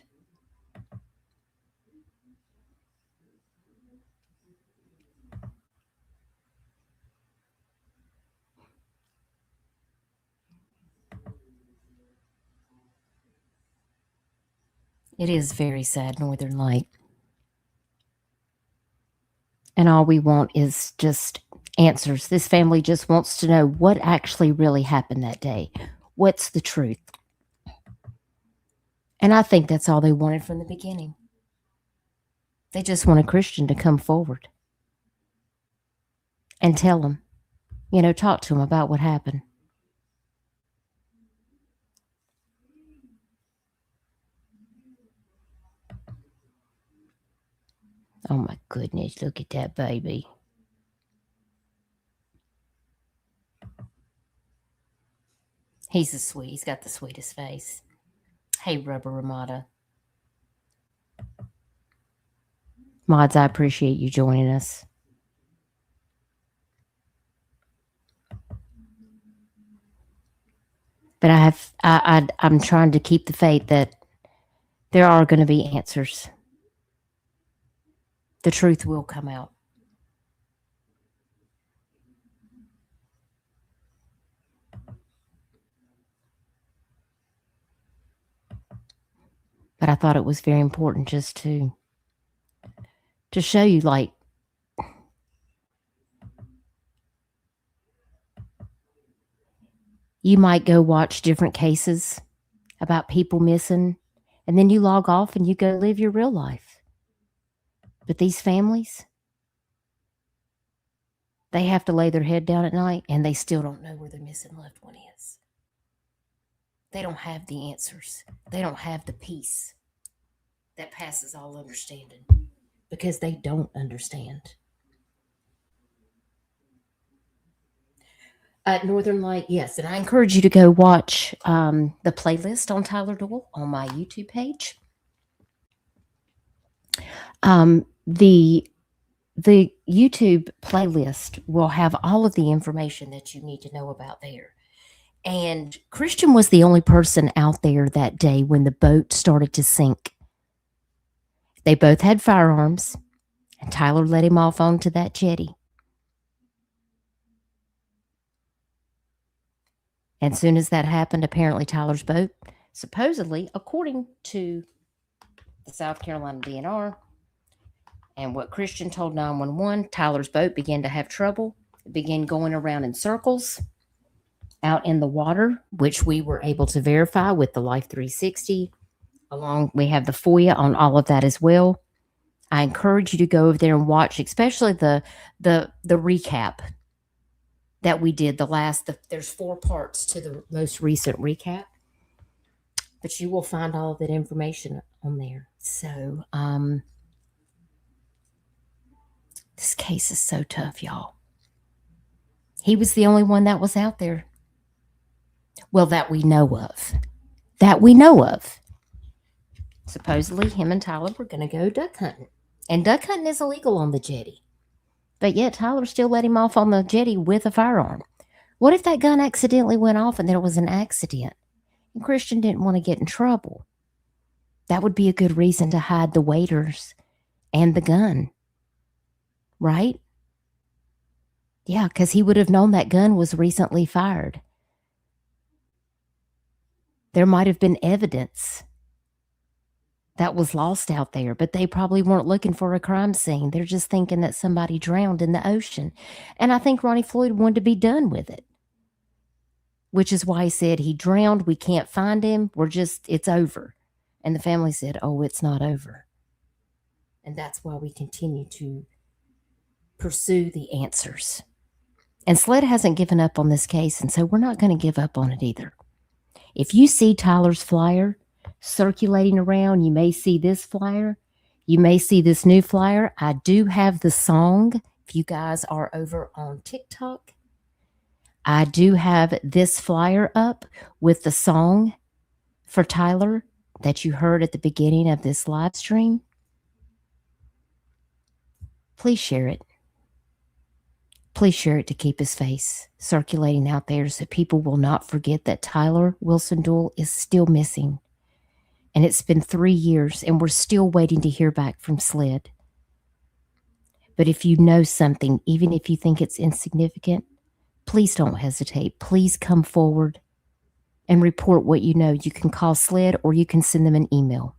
It is very sad, Northern Light. And all we want is just answers. This family just wants to know what actually really happened that day. What's the truth? And I think that's all they wanted from the beginning. They just want a Christian to come forward and tell them, talk to them about what happened. Oh my goodness, look at that baby. He's a sweet. He's got the sweetest face. Hey, Rubber Ramada. Mods, I appreciate you joining us. But I'm trying to keep the faith that there are going to be answers. The truth will come out. But I thought it was very important just to show you, like, you might go watch different cases about people missing, and then you log off and you go live your real life. But these families, they have to lay their head down at night, and they still don't know where their missing loved one is. They don't have the answers. They don't have the peace that passes all understanding, because they don't understand. Northern Light, yes. And I encourage you to go watch the playlist on Tyler Doyle on my YouTube page. The the YouTube playlist will have all of the information that you need to know about there. And Christian was the only person out there that day when the boat started to sink. They both had firearms, and Tyler let him off onto that jetty. And as soon as that happened, apparently Tyler's boat, supposedly, according to the South Carolina DNR and what Christian told 911, Tyler's boat began to have trouble. It began going around in circles out in the water, which we were able to verify with the Life 360. We have the FOIA on all of that as well. I encourage you to go over there and watch, especially the recap that we did. There's 4 parts to the most recent recap, but you will find all of that information on there. So, this case is so tough, y'all. He was the only one that was out there. Well, that we know of. Supposedly, him and Tyler were going to go duck hunting. And duck hunting is illegal on the jetty. But yet, Tyler still let him off on the jetty with a firearm. What if that gun accidentally went off and there was an accident? And Christian didn't want to get in trouble. That would be a good reason to hide the waders and the gun. Right? Yeah, because he would have known that gun was recently fired. There might have been evidence that was lost out there, but they probably weren't looking for a crime scene. They're just thinking that somebody drowned in the ocean. And I think Ronnie Floyd wanted to be done with it, which is why he said he drowned. We can't find him. It's over. And the family said, oh, it's not over. And that's why we continue to pursue the answers. And SLED hasn't given up on this case, and so we're not going to give up on it either. If you see Tyler's flyer circulating around, you may see this flyer. You may see this new flyer. I do have the song. If you guys are over on TikTok, I do have this flyer up with the song for Tyler that you heard at the beginning of this live stream. Please share it. Please share it to keep his face circulating out there so people will not forget that Tyler Wilson Doyle is still missing. And it's been 3 years and we're still waiting to hear back from SLED. But if you know something, even if you think it's insignificant, please don't hesitate. Please come forward and report what you know. You can call SLED or you can send them an email.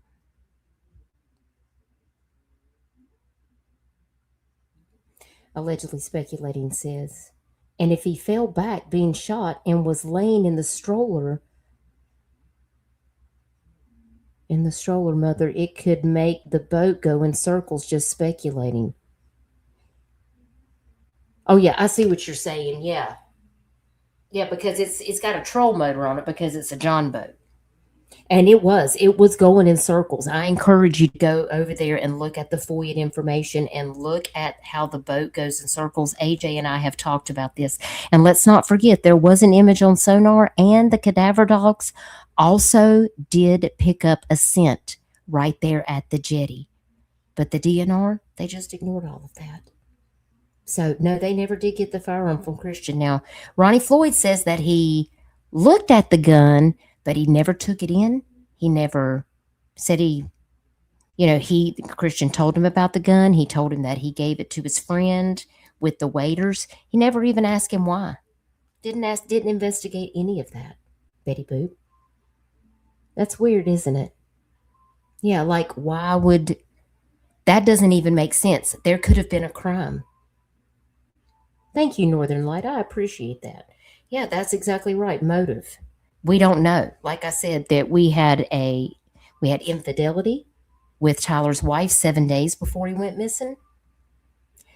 Allegedly speculating says, and if he fell back being shot and was laying in the stroller, mother, it could make the boat go in circles, just speculating. Oh yeah, I see what you're saying. Yeah, because it's got a troll motor on it because it's a John boat. And it was going in circles. I encourage you to go over there and look at the FOIA information and look at how the boat goes in circles. AJ and I have talked about this. And let's not forget, there was an image on sonar, and the cadaver dogs also did pick up a scent right there at the jetty. But the DNR, they just ignored all of that. So, no, they never did get the firearm from Christian. Now, Ronnie Floyd says that he looked at the gun, but he never took it in. He never said Christian told him about the gun. He told him that he gave it to his friend with the waiters. He never even asked him why. Didn't investigate any of that. Betty Boop. That's weird, isn't it? Yeah, like why would... That doesn't even make sense. There could have been a crime. Thank you, Northern Light. I appreciate that. Yeah, that's exactly right. Motive. We don't know. Like I said, that we had infidelity with Tyler's wife 7 days before he went missing.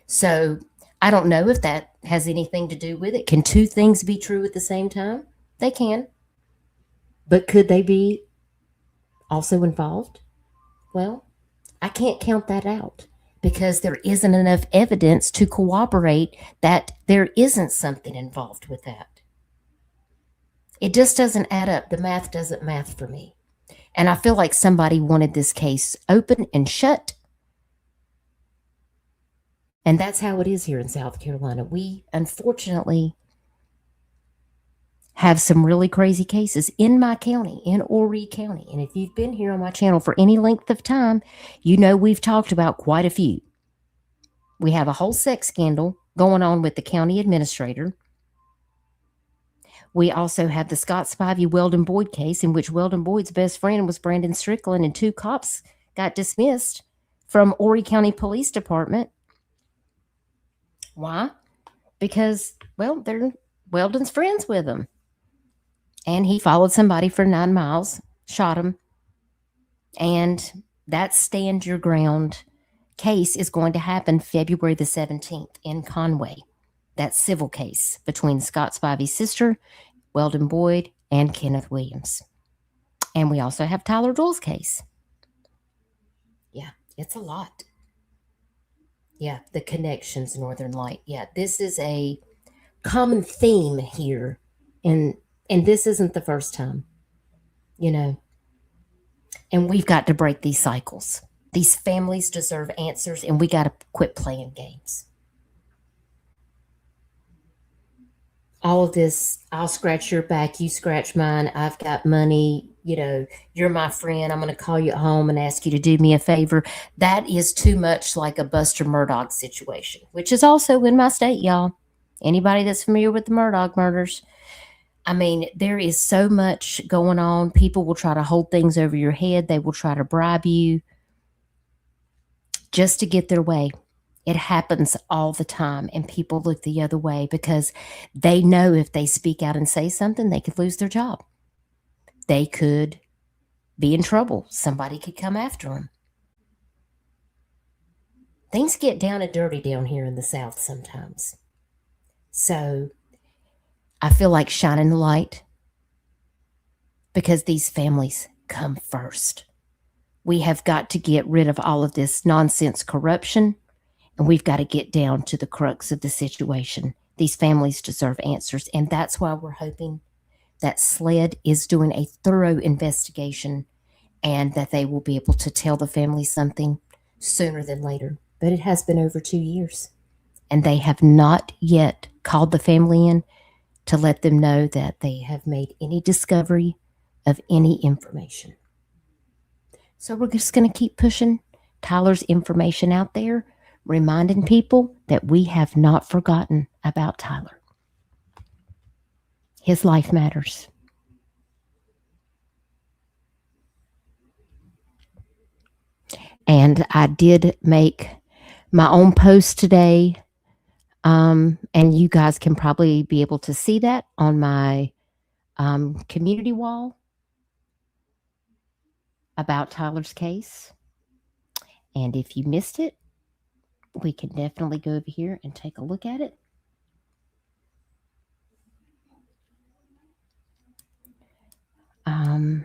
So I don't know if that has anything to do with it. Can 2 things be true at the same time? They can. But could they be also involved? Well, I can't count that out because there isn't enough evidence to corroborate that there isn't something involved with that. It just doesn't add up. The math doesn't math for me. And I feel like somebody wanted this case open and shut. And that's how it is here in South Carolina. We, unfortunately, have some really crazy cases in my county, in Horry County. And if you've been here on my channel for any length of time, you know we've talked about quite a few. We have a whole sex scandal going on with the county administrator. We also have the Scott Spivey Weldon Boyd case, in which Weldon Boyd's best friend was Brandon Strickland, and 2 cops got dismissed from Horry County Police Department. Why? Because, well, they're Weldon's friends with him. And he followed somebody for 9 miles, shot him. And that stand your ground case is going to happen February the 17th in Conway. That civil case between Scott Spivey's sister, Weldon Boyd, and Kenneth Williams. And we also have Tyler Doyle's case. Yeah, it's a lot. Yeah, the connections, Northern Light. Yeah, this is a common theme here. And this isn't the first time, you know. And we've got to break these cycles. These families deserve answers, and we got to quit playing games. All of this, I'll scratch your back, you scratch mine, I've got money, you know, you're my friend, I'm going to call you at home and ask you to do me a favor. That is too much like a Buster Murdaugh situation, which is also in my state, y'all. Anybody that's familiar with the Murdaugh murders, I mean, there is so much going on. People will try to hold things over your head. They will try to bribe you just to get their way. It happens all the time, and people look the other way because they know if they speak out and say something, they could lose their job. They could be in trouble. Somebody could come after them. Things get down and dirty down here in the South sometimes. So I feel like shining the light because these families come first. We have got to get rid of all of this nonsense corruption, and we've got to get down to the crux of the situation. These families deserve answers, and that's why we're hoping that SLED is doing a thorough investigation and that they will be able to tell the family something sooner than later. But it has been over 2 years, and they have not yet called the family in to let them know that they have made any discovery of any information. So we're just going to keep pushing Tyler's information out there, reminding people that we have not forgotten about Tyler. His life matters. And I did make my own post today, and you guys can probably be able to see that on my community wall about Tyler's case. And if you missed it, we can definitely go over here and take a look at it. And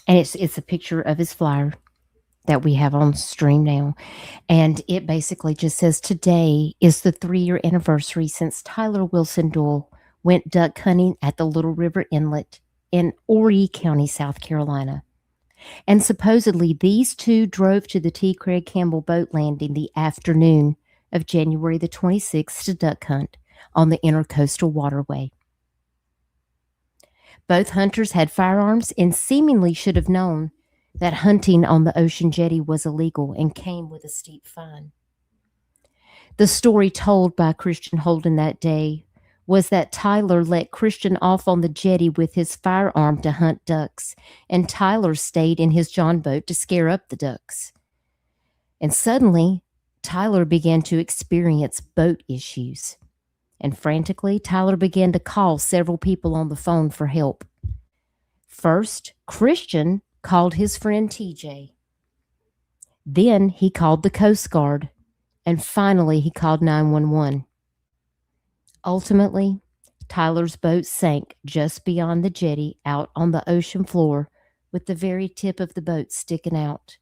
it's a picture of his flyer that we have on stream now. And it basically just says, today is the 3-year anniversary since Tyler Wilson Doyle went duck hunting at the Little River Inlet in Horry County, South Carolina. And supposedly these two drove to the T. Craig Campbell boat landing the afternoon of January the 26th to duck hunt on the Intercoastal Waterway. Both hunters had firearms and seemingly should have known that hunting on the ocean jetty was illegal and came with a steep fine. The story told by Christian Holden that day was that Tyler let Christian off on the jetty with his firearm to hunt ducks, and Tyler stayed in his John boat to scare up the ducks. And suddenly, Tyler began to experience boat issues. And frantically, Tyler began to call several people on the phone for help. First, Christian called his friend TJ. Then he called the Coast Guard. And finally, he called 911. Ultimately, Tyler's boat sank just beyond the jetty out on the ocean floor with the very tip of the boat sticking out.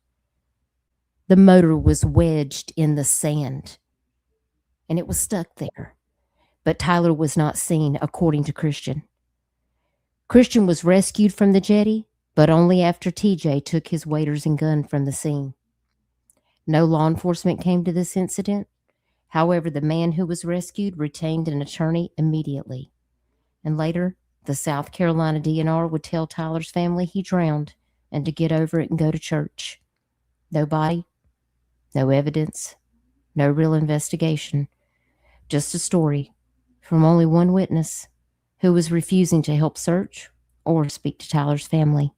The motor was wedged in the sand, and it was stuck there. But Tyler was not seen, according to Christian. Christian was rescued from the jetty, but only after TJ took his waders and gun from the scene. No law enforcement came to this incident. However, the man who was rescued retained an attorney immediately. And later, the South Carolina DNR would tell Tyler's family he drowned and to get over it and go to church. No body, no evidence, no real investigation. Just a story from only one witness who was refusing to help search or speak to Tyler's family.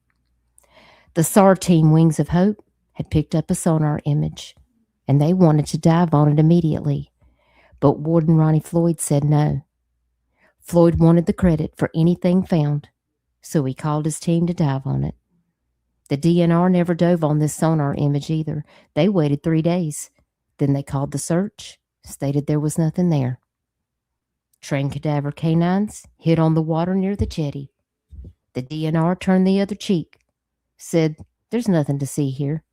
The SAR team, Wings of Hope, had picked up a sonar image, and they wanted to dive on it immediately. But Warden Ronnie Floyd said no. Floyd wanted the credit for anything found, so he called his team to dive on it. The DNR never dove on this sonar image either. They waited 3 days. Then they called the search, stated there was nothing there. Trained cadaver canines hid on the water near the jetty. The DNR turned the other cheek, said, "There's nothing to see here."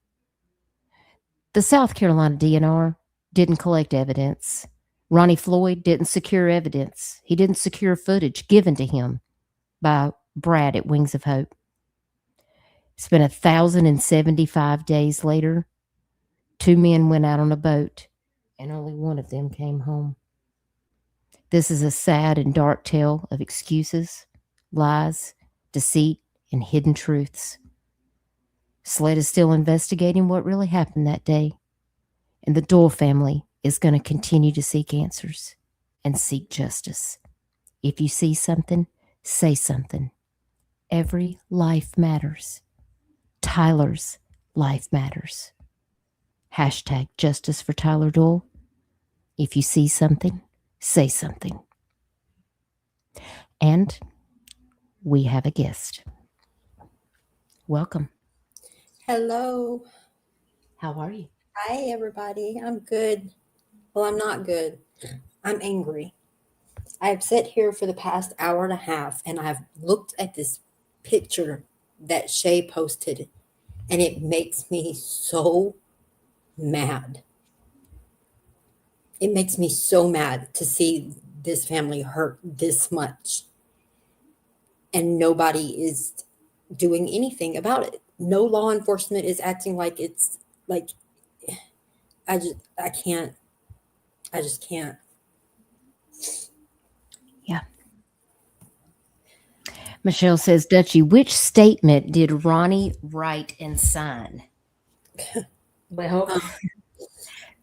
The South Carolina DNR didn't collect evidence. Ronnie Floyd didn't secure evidence. He didn't secure footage given to him by Brad at Wings of Hope. It's been 1,075 days later. 2 men went out on a boat, and only one of them came home. This is a sad and dark tale of excuses, lies, deceit, and hidden truths. SLED is still investigating what really happened that day, and the Doyle family is going to continue to seek answers and seek justice. If you see something, say something. Every life matters. Tyler's life matters. Hashtag justice for Tyler Doyle. If you see something, say something. And we have a guest. Welcome. Hello. How are you? Hi, everybody. I'm good. Well, I'm not good. I'm angry. I've sat here for the past hour and a half, and I've looked at this picture that Shay posted, and it makes me so mad. It makes me so mad to see this family hurt this much, and nobody is doing anything about it. No law enforcement is acting like it's like, I just can't. Yeah. Michelle says, Dutchie, which statement did Ronnie write and sign? Well,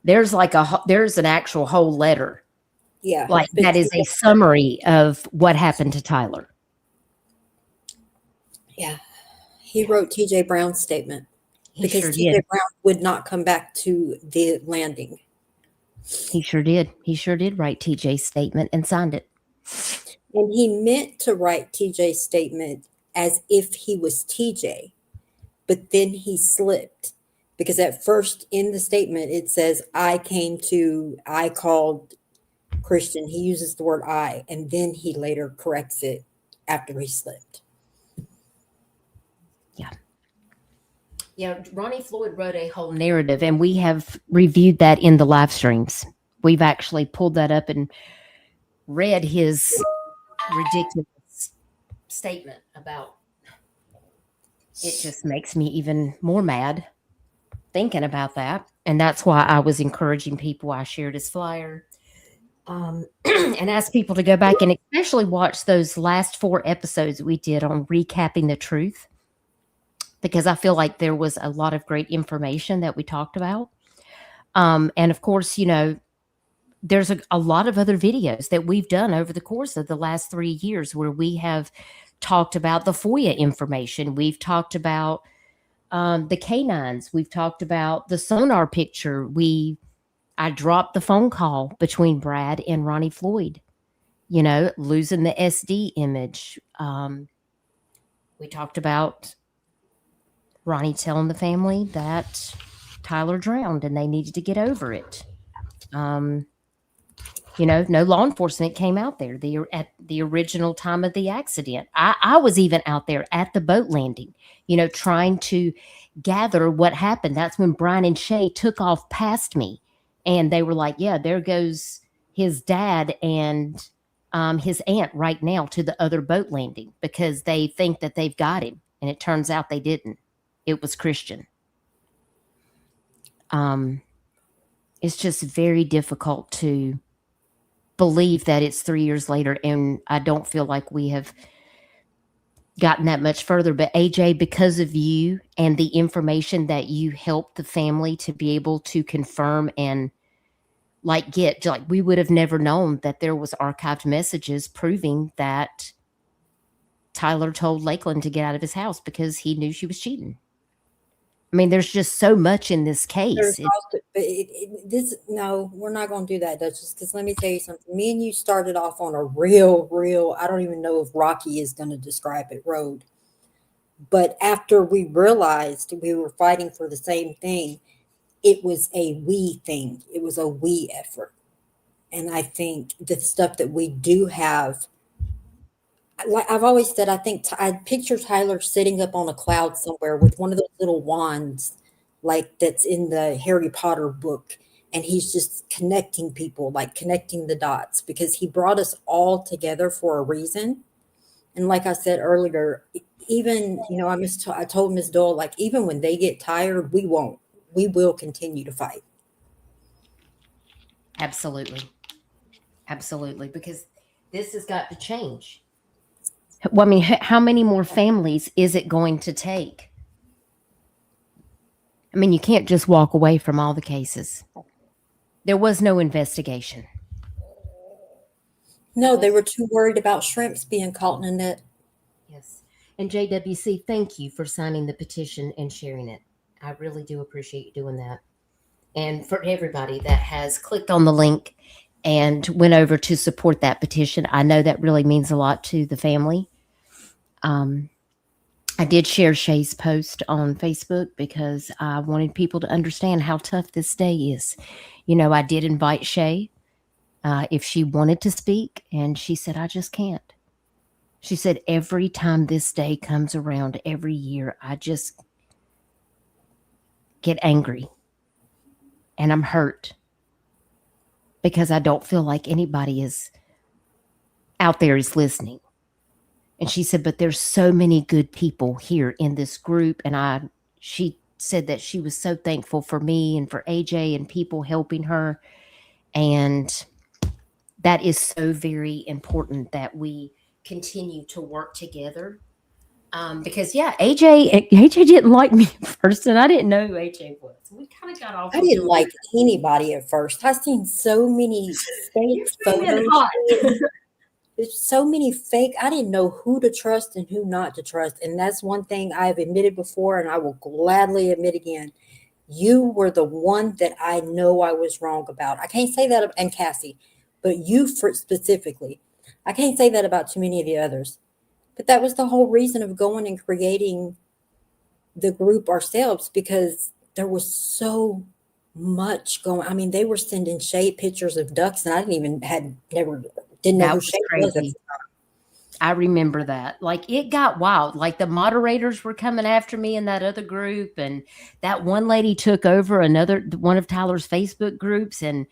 there's an actual whole letter. Yeah. Like that is a summary of what happened to Tyler. Yeah. He wrote TJ Brown's statement because sure TJ did. Brown would not come back to the landing. He sure did. He sure did write TJ's statement and signed it. And he meant to write TJ's statement as if he was TJ, but then he slipped because at first in the statement it says, I called Christian. He uses the word I, and then he later corrects it after he slipped. Yeah. Yeah, Ronnie Floyd wrote a whole narrative, and we have reviewed that in the live streams. We've actually pulled that up and read his ridiculous statement about it. Just makes me even more mad thinking about that. And that's why I was encouraging people. I shared his flyer and asked people to go back and especially watch those last 4 episodes we did on recapping the truth, because I feel like there was a lot of great information that we talked about. And of course, you know, there's a lot of other videos that we've done over the course of the last 3 years where we have talked about the FOIA information. We've talked about the canines. We've talked about the sonar picture. I dropped the phone call between Brad and Ronnie Floyd, you know, losing the SD image. We talked about Ronnie telling the family that Tyler drowned and they needed to get over it. You know, no law enforcement came out there at the original time of the accident. I was even out there at the boat landing, you know, trying to gather what happened. That's when Brian and Shay took off past me, and they were like, yeah, there goes his dad and his aunt right now to the other boat landing because they think that they've got him. And it turns out they didn't. It was Christian. It's just very difficult to believe that it's 3 years later, and I don't feel like we have gotten that much further. But AJ, because of you and the information that you helped the family to be able to confirm and we would have never known that there was archived messages proving that Tyler told Lakeland to get out of his house because he knew she was cheating. I mean, there's just so much in this case. No, we're not going to do that, Dutchess, because let me tell you something. Me and you started off on a real, I don't even know if Rocky is going to describe it, road. But after we realized we were fighting for the same thing, it was a we thing. It was a we effort. And I think the stuff that we do have, like I've always said, I think I picture Tyler sitting up on a cloud somewhere with one of those little wands, like that's in the Harry Potter book. And he's just connecting people, like connecting the dots, because he brought us all together for a reason. And like I said earlier, even, I told Ms. Doyle, like, even when they get tired, we won't. We will continue to fight. Absolutely. Absolutely. Because this has got to change. Well, I mean, how many more families is it going to take? I mean, you can't just walk away from all the cases. There was no investigation. No, they were too worried about shrimps being caught in a net. Yes. And JWC, thank you for signing the petition and sharing it. I really do appreciate you doing that. And for everybody that has clicked on the link and went over to support that petition, I know that really means a lot to the family. I did share Shay's post on Facebook because I wanted people to understand how tough this day is. I did invite Shay if she wanted to speak, and she said, I just can't. She said, every time this day comes around every year, I just get angry and I'm hurt because I don't feel like anybody is out there is listening. And she said, but there's so many good people here in this group. And she said that she was so thankful for me and for AJ and people helping her. And that is so very important that we continue to work together. Because AJ didn't like me at first, and I didn't know who AJ was. We kind of got off. I didn't like anybody at first. I've seen so many fake photos. There's so many fake. I didn't know who to trust and who not to trust. And that's one thing I've admitted before, and I will gladly admit again. You were the one that I know I was wrong about. I can't say that, and Cassie, but you specifically. I can't say that about too many of the others. But that was the whole reason of going and creating the group ourselves, because there was so much going. I mean, they were sending Shay pictures of ducks, and I didn't know who Shay was. I remember that. Like, it got wild. Like, the moderators were coming after me in that other group, and that one lady took over one of Tyler's Facebook groups and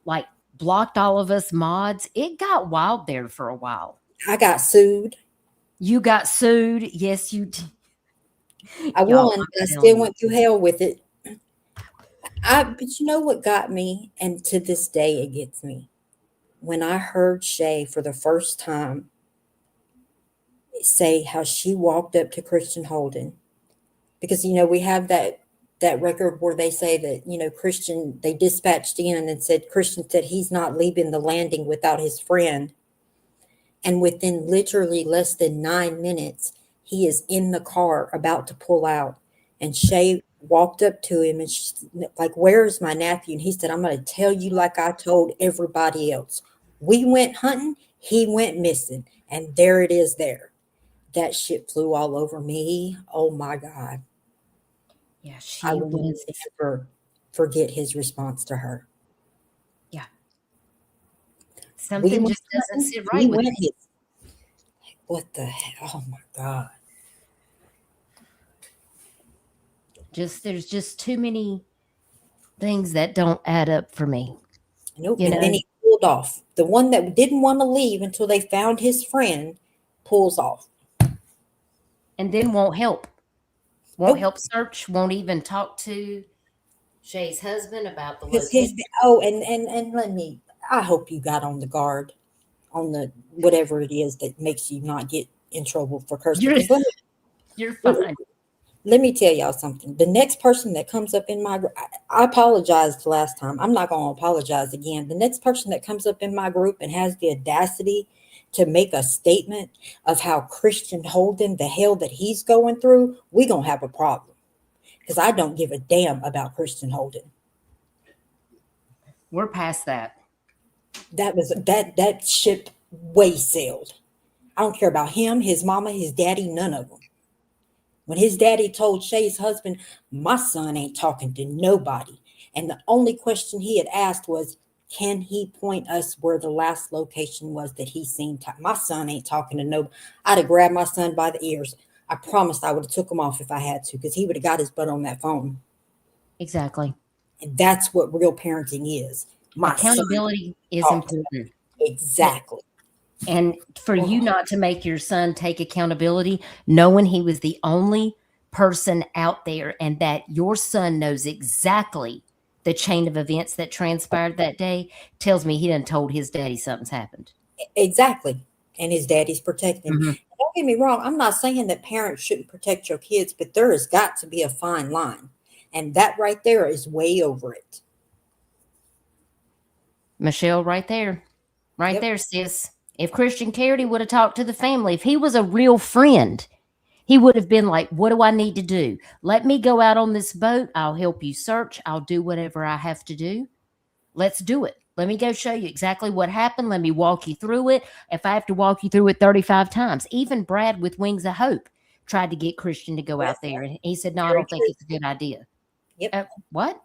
like blocked all of us mods. It got wild there for a while. I got sued. You got sued. Yes, you did. I won, but I still went through hell with it. But you know what got me, and to this day it gets me, when I heard Shay for the first time say how she walked up to Christian Holden, because we have that record where they say that Christian, they dispatched in and said Christian said he's not leaving the landing without his friend. And within literally less than 9 minutes, he is in the car about to pull out. And Shay walked up to him and she's like, where's my nephew? And he said, I'm going to tell you like I told everybody else. We went hunting, he went missing. And there it is there. That shit flew all over me. Oh, my God. Yeah, I will never forget his response to her. Yeah. Something just doesn't sit right with me. What the hell? Oh, my God. There's just too many things that don't add up for me. Nope. And then he pulled off. The one that didn't want to leave until they found his friend pulls off. and then won't help. Won't Nope. help search, won't even talk to Shay's husband about the Because location. and let me, I hope you got on the guard on the whatever it is that makes you not get in trouble for cursing. You're, Because you're let, fine. let me tell y'all something. The next person that comes up in my, I apologized last time. I'm not going to apologize again. The next person that comes up in my group and has the audacity to make a statement of how Christian Holden, the hell that he's going through, we going to have a problem. Because I don't give a damn about Christian Holden. We're past that. That ship way sailed. I don't care about him, his mama, his daddy, none of them. When his daddy told Shay's husband, my son ain't talking to nobody. And the only question he had asked was, can he point us where the last location was that he seen? My son ain't talking to nobody. I'd have grabbed my son by the ears. I promised I would have took him off if I had to, because he would have got his butt on that phone. Exactly. And that's what real parenting is. My accountability is important. Exactly. And for you not to make your son take accountability, knowing he was the only person out there and that your son knows exactly the chain of events that transpired that day, tells me he done told his daddy something's happened. Exactly. And his daddy's protecting him. Mm-hmm. Don't get me wrong. I'm not saying that parents shouldn't protect your kids, but there has got to be a fine line. And that right there is way over it. Michelle, right there. Right Yep. there, sis. If Christian Carity would have talked to the family, if he was a real friend, he would have been like, what do I need to do? Let me go out on this boat. I'll help you search. I'll do whatever I have to do. Let's do it. Let me go show you exactly what happened. Let me walk you through it. If I have to walk you through it 35 times. Even Brad with Wings of Hope tried to get Christian to go out there. And he said, no, I don't think it's a good idea. Yep. What?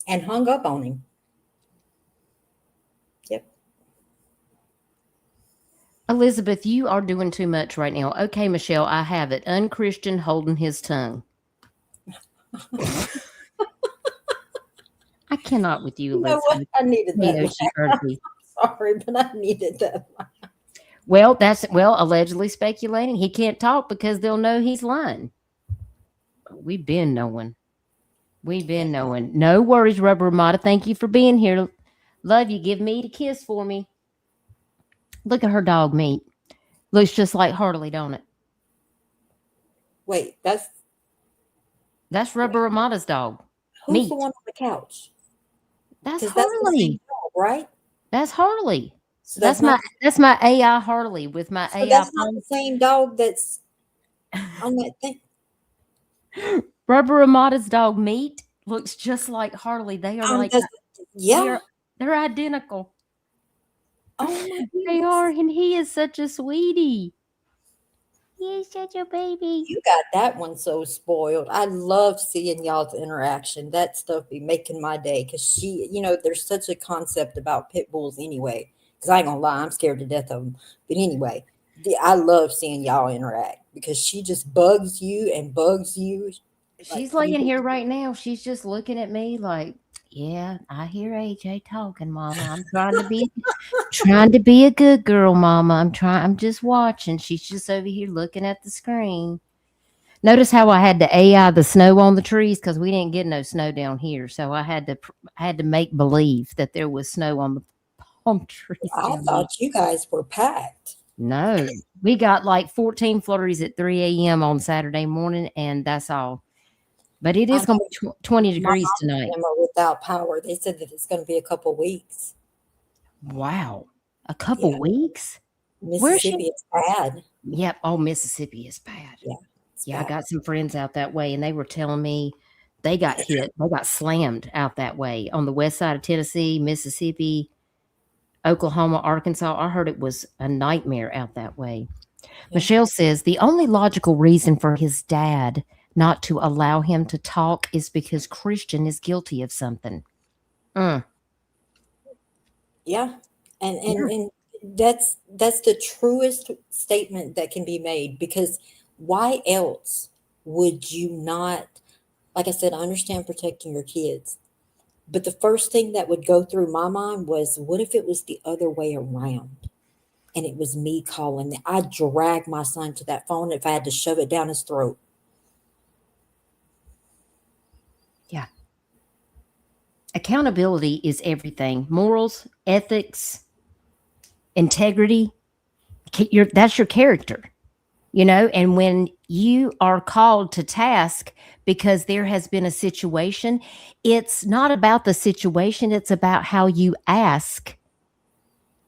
And hung up on him. Yep. Elizabeth, you are doing too much right now. Okay, Michelle, I have it. Unchristian holding his tongue. I cannot with you, Elizabeth. You know what? I needed that. Sorry, but I needed that. Well, allegedly speculating. He can't talk because they'll know he's lying. We've been knowing. No worries, Rubber Ramada. Thank you for being here. Love you. Give me a kiss for me. Look at her dog, Meat. Looks just like Harley, don't it? Wait, that's Rubber Ramada's dog. Who's Meat. the one on the couch? That's Harley. That's the same dog, right? That's Harley. So that's my AI Harley with my AI. That's not the same dog that's on that thing. Rubber Ramada's dog Meat looks just like Harley. They are like, yeah, they're identical. Oh my goodness. They are, and he is such a sweetie. He is such a baby. You got that one so spoiled. I love seeing y'all's interaction. That stuff be making my day, because there's such a concept about pit bulls anyway. Because I ain't gonna lie, I'm scared to death of them. But anyway, I love seeing y'all interact, because she just bugs you and bugs you. She's laying here right now. She's just looking at me like, yeah, I hear AJ talking, Mama. I'm trying to be a good girl, Mama. I'm just watching. She's just over here looking at the screen. Notice how I had to AI the snow on the trees, because we didn't get no snow down here. So I had to make believe that there was snow on the palm trees. I thought you guys were packed. No, we got like 14 flurries at 3 a.m. on Saturday morning, and that's all. But it is going to be 20 degrees tonight. Without power, they said that it's going to be a couple weeks. Wow, a couple weeks? Mississippi is bad. Yep. Oh, Mississippi is bad. Yeah, bad. I got some friends out that way, and they were telling me they got hit. They got slammed out that way on the west side of Tennessee, Mississippi, Oklahoma, Arkansas. I heard it was a nightmare out that way. Yeah. Michelle says the only logical reason for his dad not to allow him to talk is because Christian is guilty of something. Yeah. And that's the truest statement that can be made, because why else would you not, like I said, I understand protecting your kids, but the first thing that would go through my mind was, what if it was the other way around? and it was me calling. I dragged my son to that phone if I had to shove it down his throat. Yeah. Accountability is everything. Morals, ethics, integrity. That's your character, you know? And when you are called to task because there has been a situation, it's not about the situation. It's about how you ask.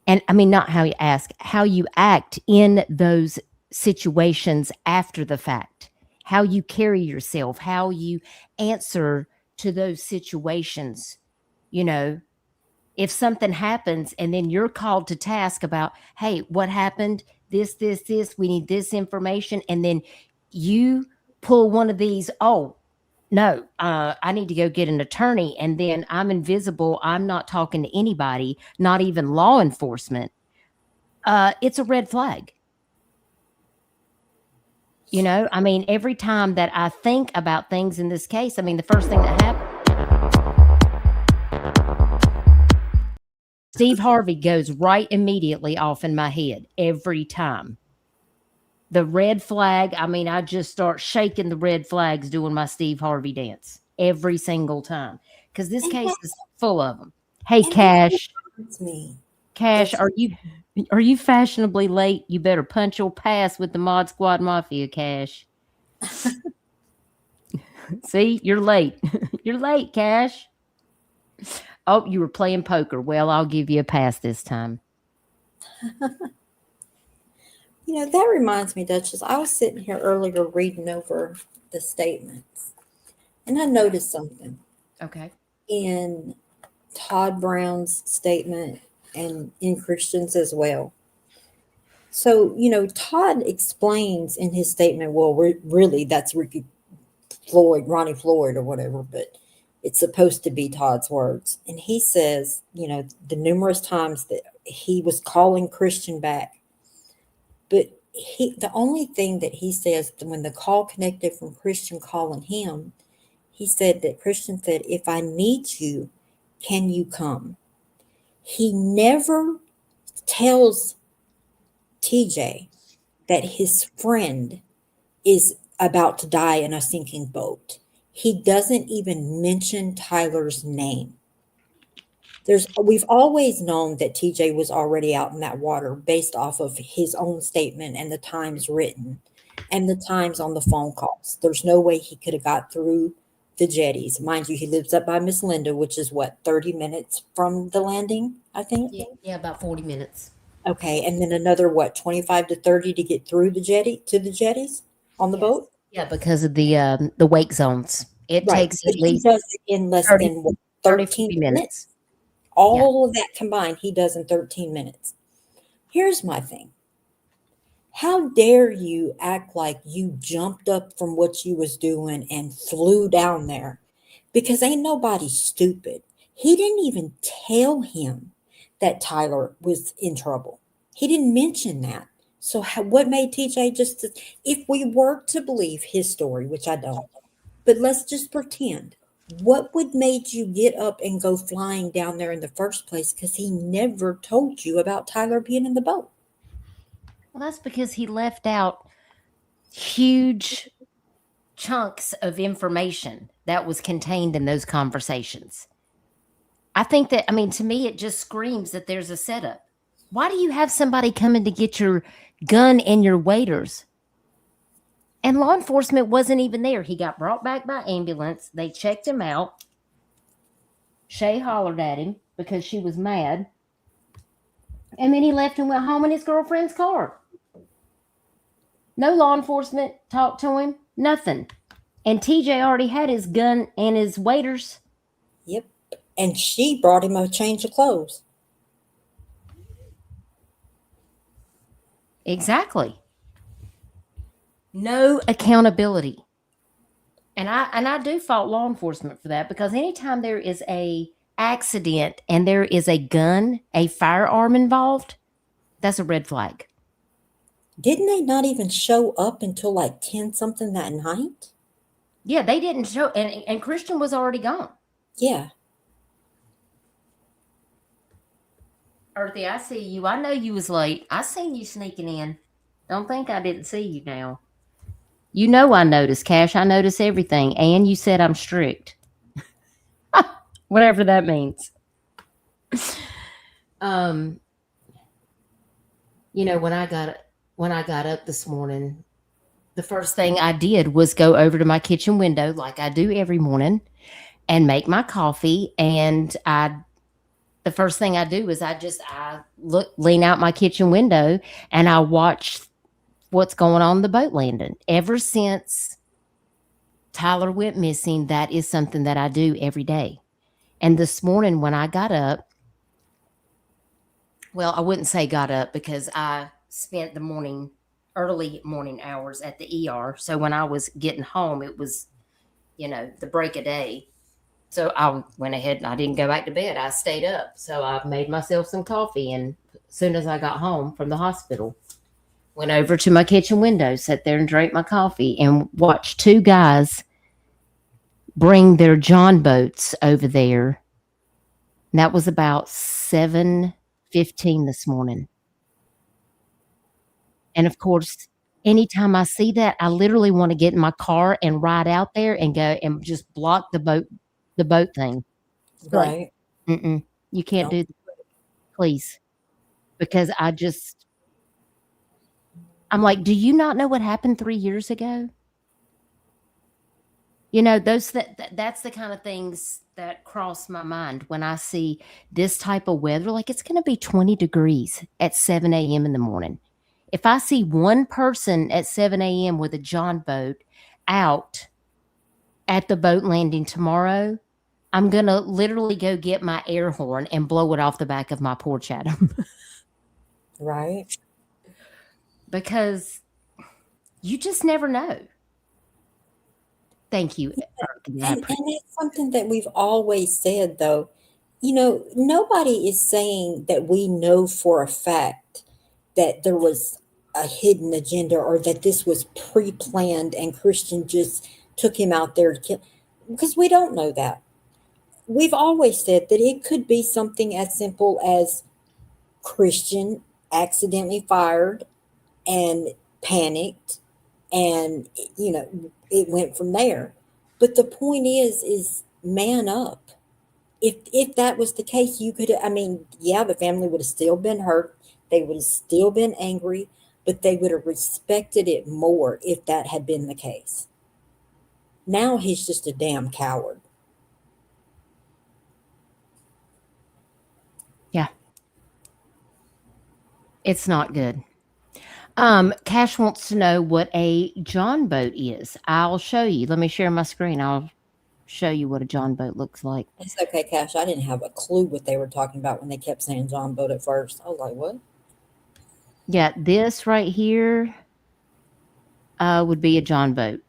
And I mean, not how you ask, how you act in those situations after the fact, how you carry yourself, how you answer to those situations. You know, if something happens and then you're called to task about, hey, what happened? This, we need this information. And then you pull one of these, oh, no, I need to go get an attorney. And then I'm invisible. I'm not talking to anybody, not even law enforcement. It's a red flag. You know, I mean, every time that I think about things in this case, I mean, the first thing that happened, Steve Harvey goes right immediately off in my head every time. The red flag, I mean, I just start shaking the red flags doing my Steve Harvey dance every single time because this case is full of them. Hey, Cash. It's me. Cash, are you fashionably late? You better punch or pass with the Mod Squad Mafia, Cash. See, you're late. You're late, Cash. Oh, you were playing poker. Well, I'll give you a pass this time. You know, that reminds me, Duchess, I was sitting here earlier reading over the statements, and I noticed something Okay. in Todd Brown's statement and in Christian's as well. So, you know, Todd explains in his statement, well, really, that's Ronnie Floyd or whatever, but it's supposed to be Todd's words. And he says, you know, the numerous times that he was calling Christian back. But the only thing that he says when the call connected from Christian calling him, he said that Christian said, if I need you, can you come? He never tells TJ that his friend is about to die in a sinking boat. He doesn't even mention Tyler's name. We've always known that TJ was already out in that water based off of his own statement and the times written and the times on the phone calls. There's no way he could have got through the jetties. Mind you, he lives up by Miss Linda, which is what, 30 minutes from the landing, I think? Yeah, about 40 minutes. Okay, and then another, what, 25 to 30 to get through the jetty, to the jetties on the boat? Yeah, because of the wake zones. It Right, takes but at least he does it in less 30, than what, 30, 13 40 minutes? All of that combined, he does in 13 minutes. Here's my thing. How dare you act like you jumped up from what you was doing and flew down there? Because ain't nobody stupid. He didn't even tell him that Tyler was in trouble. He didn't mention that. So what made TJ if we were to believe his story, which I don't, but let's just pretend, what would made you get up and go flying down there in the first place? Because he never told you about Tyler being in the boat. Well, that's because he left out huge chunks of information that was contained in those conversations. I think that, I mean, to me, it just screams that there's a setup. Why do you have somebody coming to get your gun and your waiters? And law enforcement wasn't even there. He got brought back by ambulance. They checked him out. Shay hollered at him because she was mad. And then he left and went home in his girlfriend's car. No law enforcement talked to him. Nothing. And TJ already had his gun and his waiters. Yep. And she brought him a change of clothes. Exactly. No accountability. And I do fault law enforcement for that, because anytime there is a accident and there is a gun, a firearm involved, that's a red flag. Didn't they not even show up until like 10 something that night? Yeah, they didn't show, and Christian was already gone. Yeah. Earthy, I see you. I know you was late. I seen you sneaking in. Don't think I didn't see you now. You know I notice, Cash. I notice everything. And you said I'm strict. Whatever that means. Um, when I got up this morning, the first thing I did was go over to my kitchen window like I do every morning and make my coffee. And the first thing I do is I lean out my kitchen window and I watch what's going on the boat landing. Ever since Tyler went missing, that is something that I do every day. And this morning when I got up, well, I wouldn't say got up because I spent the early morning hours at the ER. So when I was getting home, it was, the break of day. So I went ahead and I didn't go back to bed. I stayed up. So I made myself some coffee. And as soon as I got home from the hospital, went over to my kitchen window, sat there and drank my coffee and watched two guys bring their John boats over there. And that was about 7:15 this morning. And of course, anytime I see that, I literally want to get in my car and ride out there and go and just block the boat thing. Right. Mm-mm, you can't do that, please. Because I'm like, do you not know what happened 3 years ago? That's the kind of things that cross my mind when I see this type of weather. Like it's going to be 20 degrees at 7 a.m. in the morning. If I see one person at 7 a.m. with a John boat out at the boat landing tomorrow, I'm going to literally go get my air horn and blow it off the back of my porch at them. Right. Because you just never know. Thank you. And it's something that we've always said, though. Nobody is saying that we know for a fact that there was a hidden agenda or that this was pre-planned and Christian just took him out there to kill, because we don't know that. We've always said that it could be something as simple as Christian accidentally fired and panicked, and it went from there. But the point is man up. If that was the case, you could, the family would have still been hurt, they would have still been angry, but they would have respected it more if that had been the case. Now he's just a damn coward. Yeah. It's not good. Cash wants to know what a John boat is. I'll show you. Let me share my screen. I'll show you what a John boat looks like. It's okay, Cash. I didn't have a clue what they were talking about when they kept saying John boat at first. I was like, what? Yeah, this right here would be a John boat.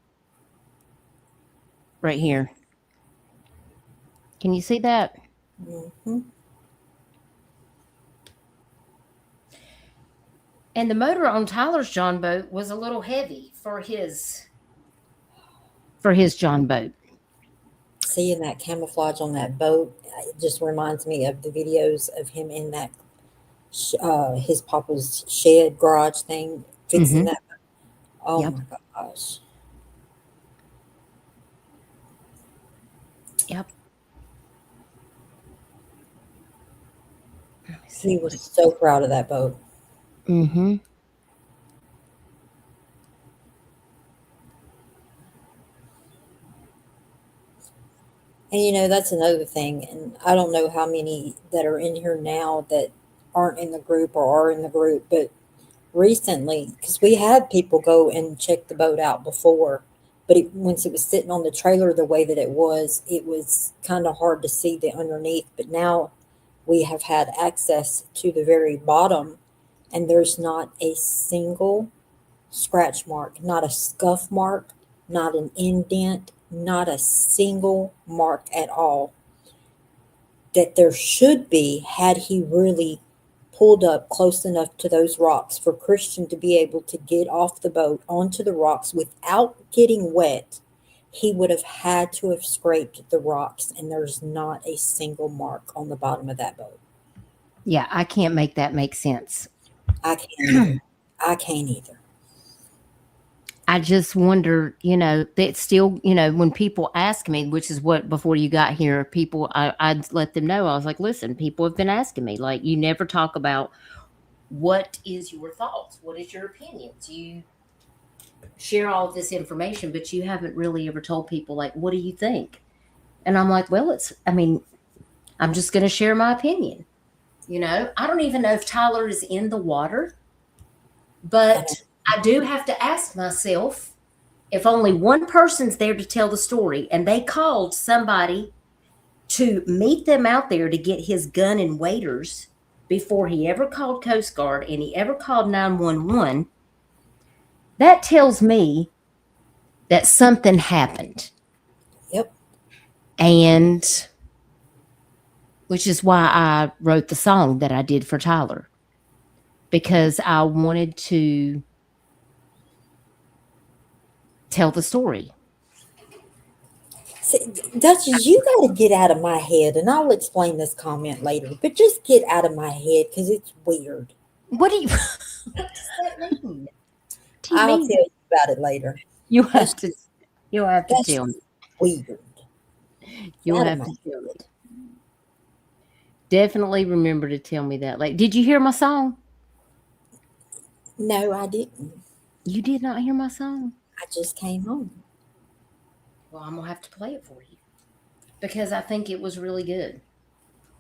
Right here. Can you see that? Mm-hmm. And the motor on Tyler's John boat was a little heavy for his John boat. Seeing that camouflage on that boat, it just reminds me of the videos of him in that his papa's shed garage thing, fixing that. Oh Yep. my gosh. Yep. He was so proud of that boat. Mm-hmm. And that's another thing. And I don't know how many that are in here now that aren't in the group or are in the group, but recently, because we had people go and check the boat out before, but once it was sitting on the trailer the way that it was kind of hard to see the underneath. But now we have had access to the very bottom, and there's not a single scratch mark, not a scuff mark, not an indent, not a single mark at all that there should be had he really pulled up close enough to those rocks for Christian to be able to get off the boat onto the rocks without getting wet. He would have had to have scraped the rocks, and there's not a single mark on the bottom of that boat. Yeah, I can't make that make sense. I can't either. I can't either. I just wonder, that still, when people ask me, which is what before you got here, I'd let them know. I was like, listen, people have been asking me, like, you never talk about what is your thoughts, what is your opinions. You share all of this information, but you haven't really ever told people, like, what do you think? And I'm like, well, I'm just going to share my opinion. I don't even know if Tyler is in the water, but I do have to ask myself, if only one person's there to tell the story and they called somebody to meet them out there to get his gun and waders before he ever called Coast Guard and he ever called 911, that tells me that something happened. Yep. And which is why I wrote the song that I did for Tyler, because I wanted to tell the story. See, Dutchess, you got to get out of my head, and I'll explain this comment later, but just get out of my head because it's weird. What does that mean? I'll tell you about it later. You'll have to tell me. Weird. You'll have to tell me. Definitely remember to tell me that. Like, did you hear my song? No, I didn't. You did not hear my song? I just came home. Well, I'm gonna have to play it for you because I think it was really good.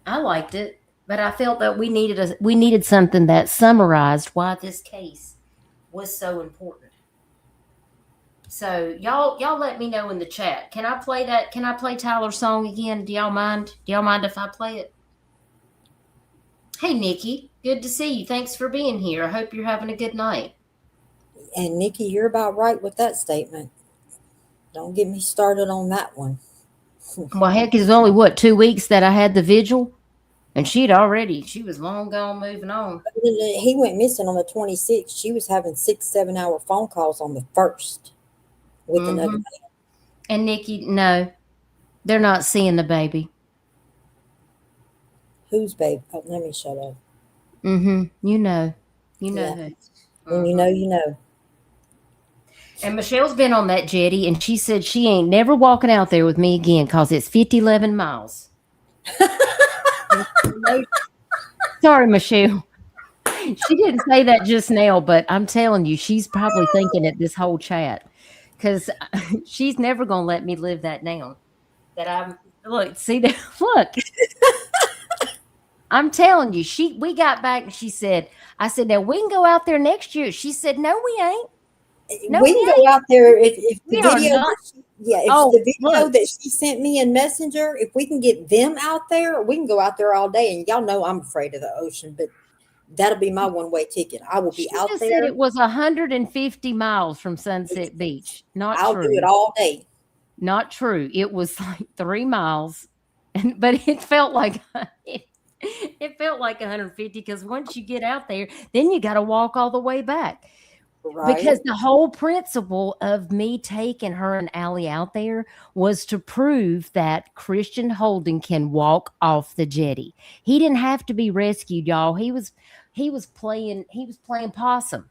I liked it, but I felt that we needed something that summarized why this case was so important. So y'all let me know in the chat. Can I play that? Can I play Tyler's song again? Do y'all mind? Do y'all mind if I play it? Hey, Nikki, good to see you. Thanks for being here. I hope you're having a good night. And Nikki, you're about right with that statement. Don't get me started on that one. Well, heck, it's only 2 weeks that I had the vigil, and she was long gone, moving on. He went missing on the 26th. She was having 6-7 hour phone calls on the 1st with another man. And Nikki, no, they're not seeing the baby. Whose baby? Oh, let me shut up. You know Yeah. who. When you know, you know. And Michelle's been on that jetty, and she said she ain't never walking out there with me again because it's 11 miles. Sorry, Michelle. She didn't say that just now, but I'm telling you, she's probably thinking it this whole chat because she's never going to let me live that down. Look. I'm telling you, we got back and she said, I said, now we can go out there next year. She said, no, we ain't. No, we can go out there if the We video, are not. the video Look. that she sent me in Messenger, if we can get them out there, we can go out there all day. And y'all know I'm afraid of the ocean, but that'll be my one-way ticket. I will be out She just there. said it was 150 miles from Sunset Beach. I'll True. do it all day. Not true. It was like 3 miles, but it felt like it felt like 150 because once you get out there, then you got to walk all the way back. Right. Because the whole principle of me taking her and Allie out there was to prove that Christian Holden can walk off the jetty. He didn't have to be rescued, y'all. He was playing possum.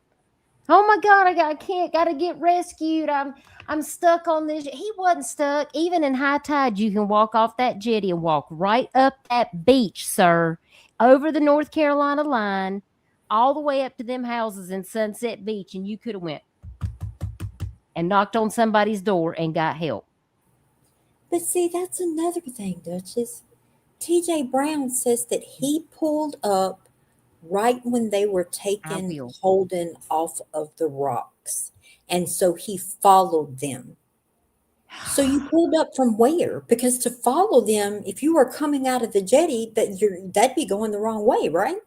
Oh my God, gotta get rescued. I'm stuck on this. He wasn't stuck. Even in high tide, you can walk off that jetty and walk right up that beach, sir, over the North Carolina line, all the way up to them houses in Sunset Beach, and you could have went and knocked on somebody's door and got help. But see, that's another thing, Dutchess. TJ Brown says that he pulled up right when they were taking Holden off of the rocks. And so he followed them. So you pulled up from where? Because to follow them, if you were coming out of the jetty, that'd be going the wrong way, right?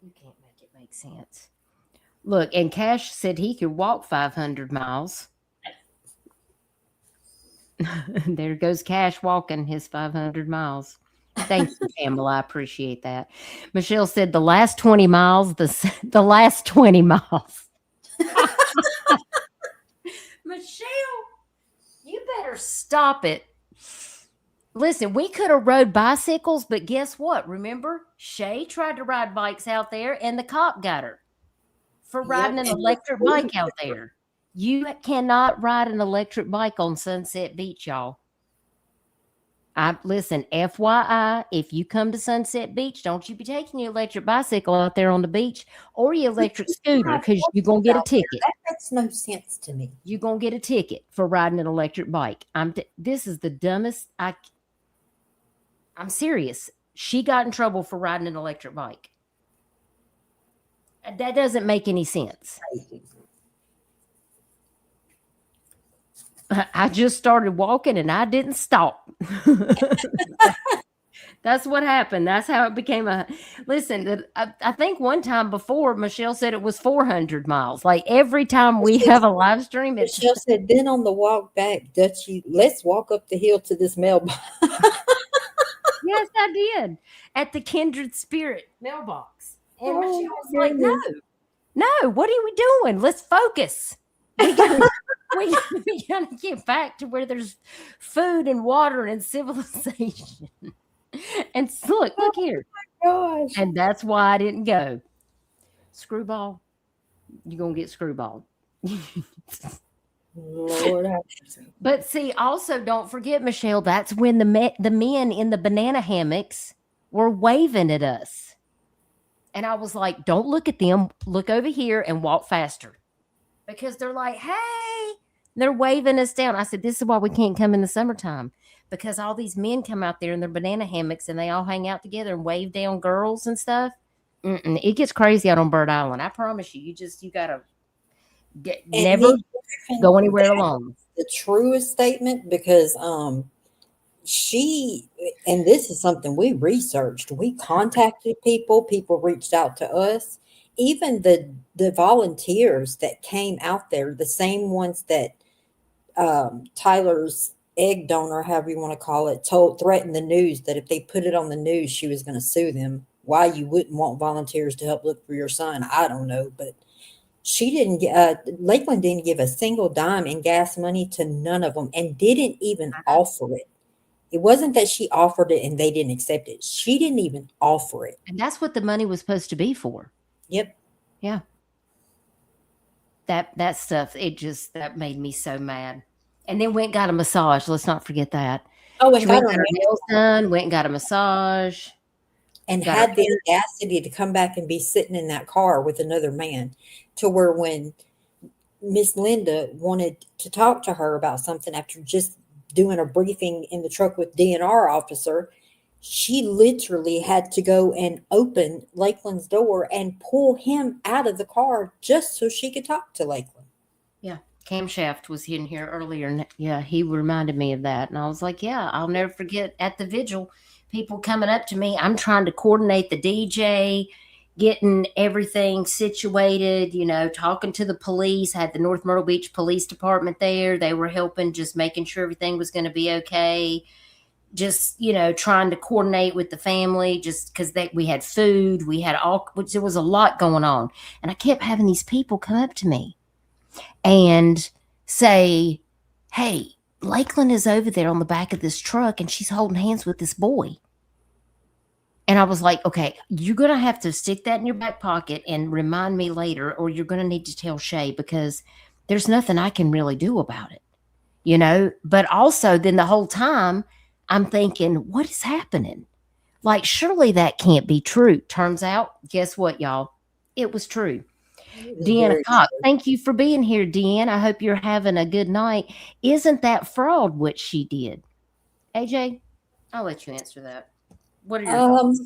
You can't make it make sense. Look, and Cash said he could walk 500 miles. There goes Cash walking his 500 miles. Thank you, Pamela. I appreciate that. Michelle said the last 20 miles, the last 20 miles. Michelle, you better stop it. Listen, we could have rode bicycles, but guess what? Remember, Shay tried to ride bikes out there, and the cop got her for riding Yep. an And electric bike out there. You cannot ride an electric bike on Sunset Beach, y'all. I listen, FYI, if you come to Sunset Beach, don't you be taking your electric bicycle out there on the beach or your electric scooter because you're gonna get a ticket. That makes no sense to me. You're gonna get a ticket for riding an electric bike. This is the dumbest. I'm serious. She got in trouble for riding an electric bike. That doesn't make any sense. I just started walking and I didn't stop. That's what happened. That's how it became a. Listen, I think one time before Michelle said it was 400 miles. Like every time we have a live stream, it's. Michelle said, then on the walk back, Dutchie, let's walk up the hill to this mailbox. Yes, I did. At the Kindred Spirit mailbox. And Michelle was like, no, what are we doing? Let's focus. We gotta get back to where there's food and water and civilization. And look here. Gosh. And that's why I didn't go. Screwball, you're gonna get screwballed. Lord have mercy. But see, also don't forget, Michelle, that's when the men in the banana hammocks were waving at us. And I was like, don't look at them, look over here and walk faster. Because they're like, hey, they're waving us down. I said, this is why we can't come in the summertime. Because all these men come out there in their banana hammocks and they all hang out together and wave down girls and stuff. It gets crazy out on Bird Island. I promise you. You gotta never go anywhere alone. The truest statement, because she, and this is something we researched. We contacted people reached out to us. Even the volunteers that came out there, the same ones that Tyler's egg donor, however you want to call it, threatened the news that if they put it on the news, she was going to sue them. Why you wouldn't want volunteers to help look for your son, I don't know. But she didn't. Lakeland didn't give a single dime in gas money to none of them, and didn't even offer it. It wasn't that she offered it and they didn't accept it. She didn't even offer it. And that's what the money was supposed to be for. Yep. Yeah. That stuff, that made me so mad. And then went and got a massage. Let's not forget that. Oh, and she went and got her nails done, went and got a massage. And had the audacity to come back and be sitting in that car with another man, to where when Miss Linda wanted to talk to her about something after just doing a briefing in the truck with DNR officer, she literally had to go and open Lakeland's door and pull him out of the car just so she could talk to Lakeland. Yeah. Camshaft was in here earlier. And yeah, he reminded me of that. And I was like, yeah, I'll never forget at the vigil, people coming up to me. I'm trying to coordinate the DJ, getting everything situated, talking to the police. Had the North Myrtle Beach Police Department there. They were helping, just making sure everything was going to be okay. Just, trying to coordinate with the family, just because we had food. We had there was a lot going on. And I kept having these people come up to me and say, hey, Lakeland is over there on the back of this truck and she's holding hands with this boy. And I was like, okay, you're going to have to stick that in your back pocket and remind me later, or you're going to need to tell Shay, because there's nothing I can really do about it, But also then the whole time I'm thinking, what is happening? Like, surely that can't be true. Turns out, guess what, y'all? It was true. Deanna Cox, thank you for being here, Deanna. I hope you're having a good night. Isn't that fraud what she did? AJ, I'll let you answer that. What are your thoughts?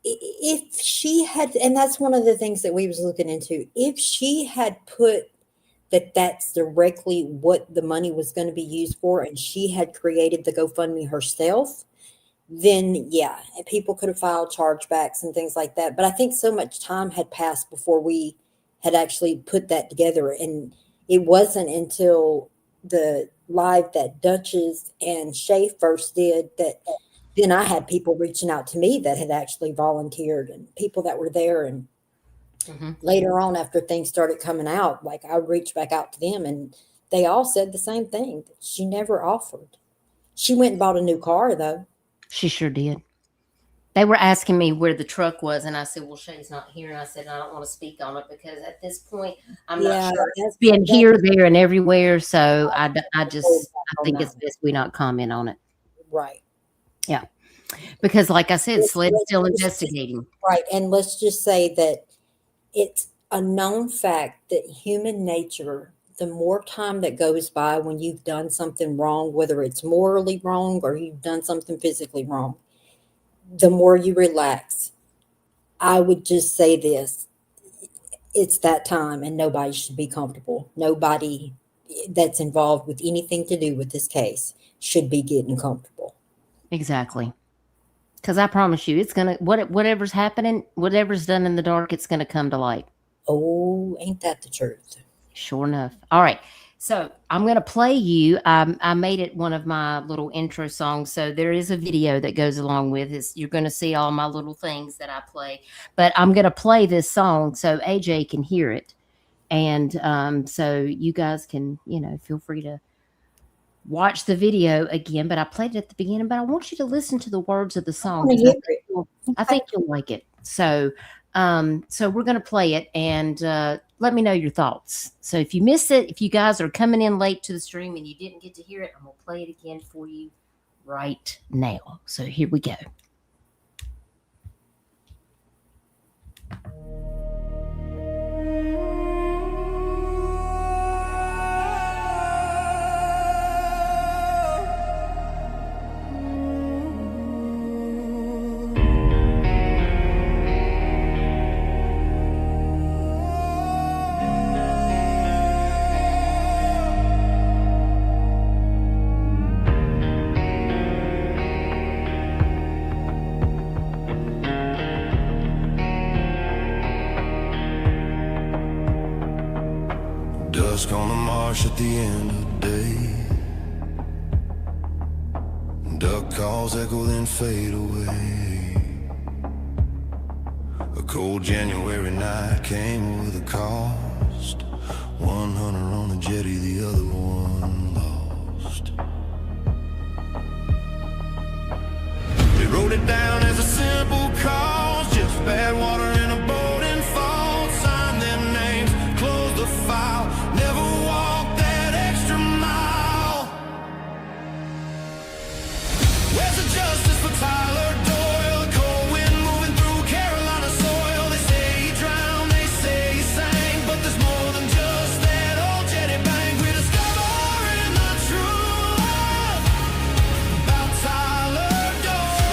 If she had, and that's one of the things that we was looking into, if she had put that's directly what the money was going to be used for, and she had created the GoFundMe herself, then yeah, people could have filed chargebacks and things like that. But I think so much time had passed before we had actually put that together. And it wasn't until the live that Dutchess and Shay first did that then I had people reaching out to me that had actually volunteered, and people that were there. And later on, after things started coming out, like I reached back out to them and they all said the same thing, that she never offered. She went and bought a new car, though. She sure did. They were asking me where the truck was, and I said, well, Shay's not here. And I said, I don't want to speak on it because at this point, I'm not sure. It's been here, there, and everywhere. So I think it's best we not comment on it. Right. Yeah. Because like I said, SLED's still investigating. Right. And let's just say that it's a known fact that human nature, the more time that goes by when you've done something wrong, whether it's morally wrong or you've done something physically wrong, the more you relax. I would just say this. It's that time and nobody should be comfortable. Nobody that's involved with anything to do with this case should be getting comfortable. Exactly. Because I promise you, it's going to, whatever's happening, whatever's done in the dark, it's going to come to light. Oh, ain't that the truth? Sure enough. All right. So I'm going to play you. I made it one of my little intro songs. So there is a video that goes along with this. You're going to see all my little things that I play. But I'm going to play this song so AJ can hear it. And so you guys can, feel free to watch the video again. But I played it at the beginning. But I want you to listen to the words of the song. I think you'll like it. So we're going to play it and let me know your thoughts. So if you miss it, if you guys are coming in late to the stream and you didn't get to hear it, I'm going to play it again for you right now. So here we go. Dusk on the marsh at the end of the day. Duck calls echo then fade away. A cold January night came with a cost. One hunter on the jetty, the other one lost. They wrote it down as a simple cause, just bad water in a boat in fall. Sign them names, close the file, never walk that extra mile. Where's the justice for Tyler Doyle? A cold wind moving through Carolina soil. They say he drowned, they say he sank, but there's more than just that old jetty bank. We're discovering the truth about Tyler Doyle.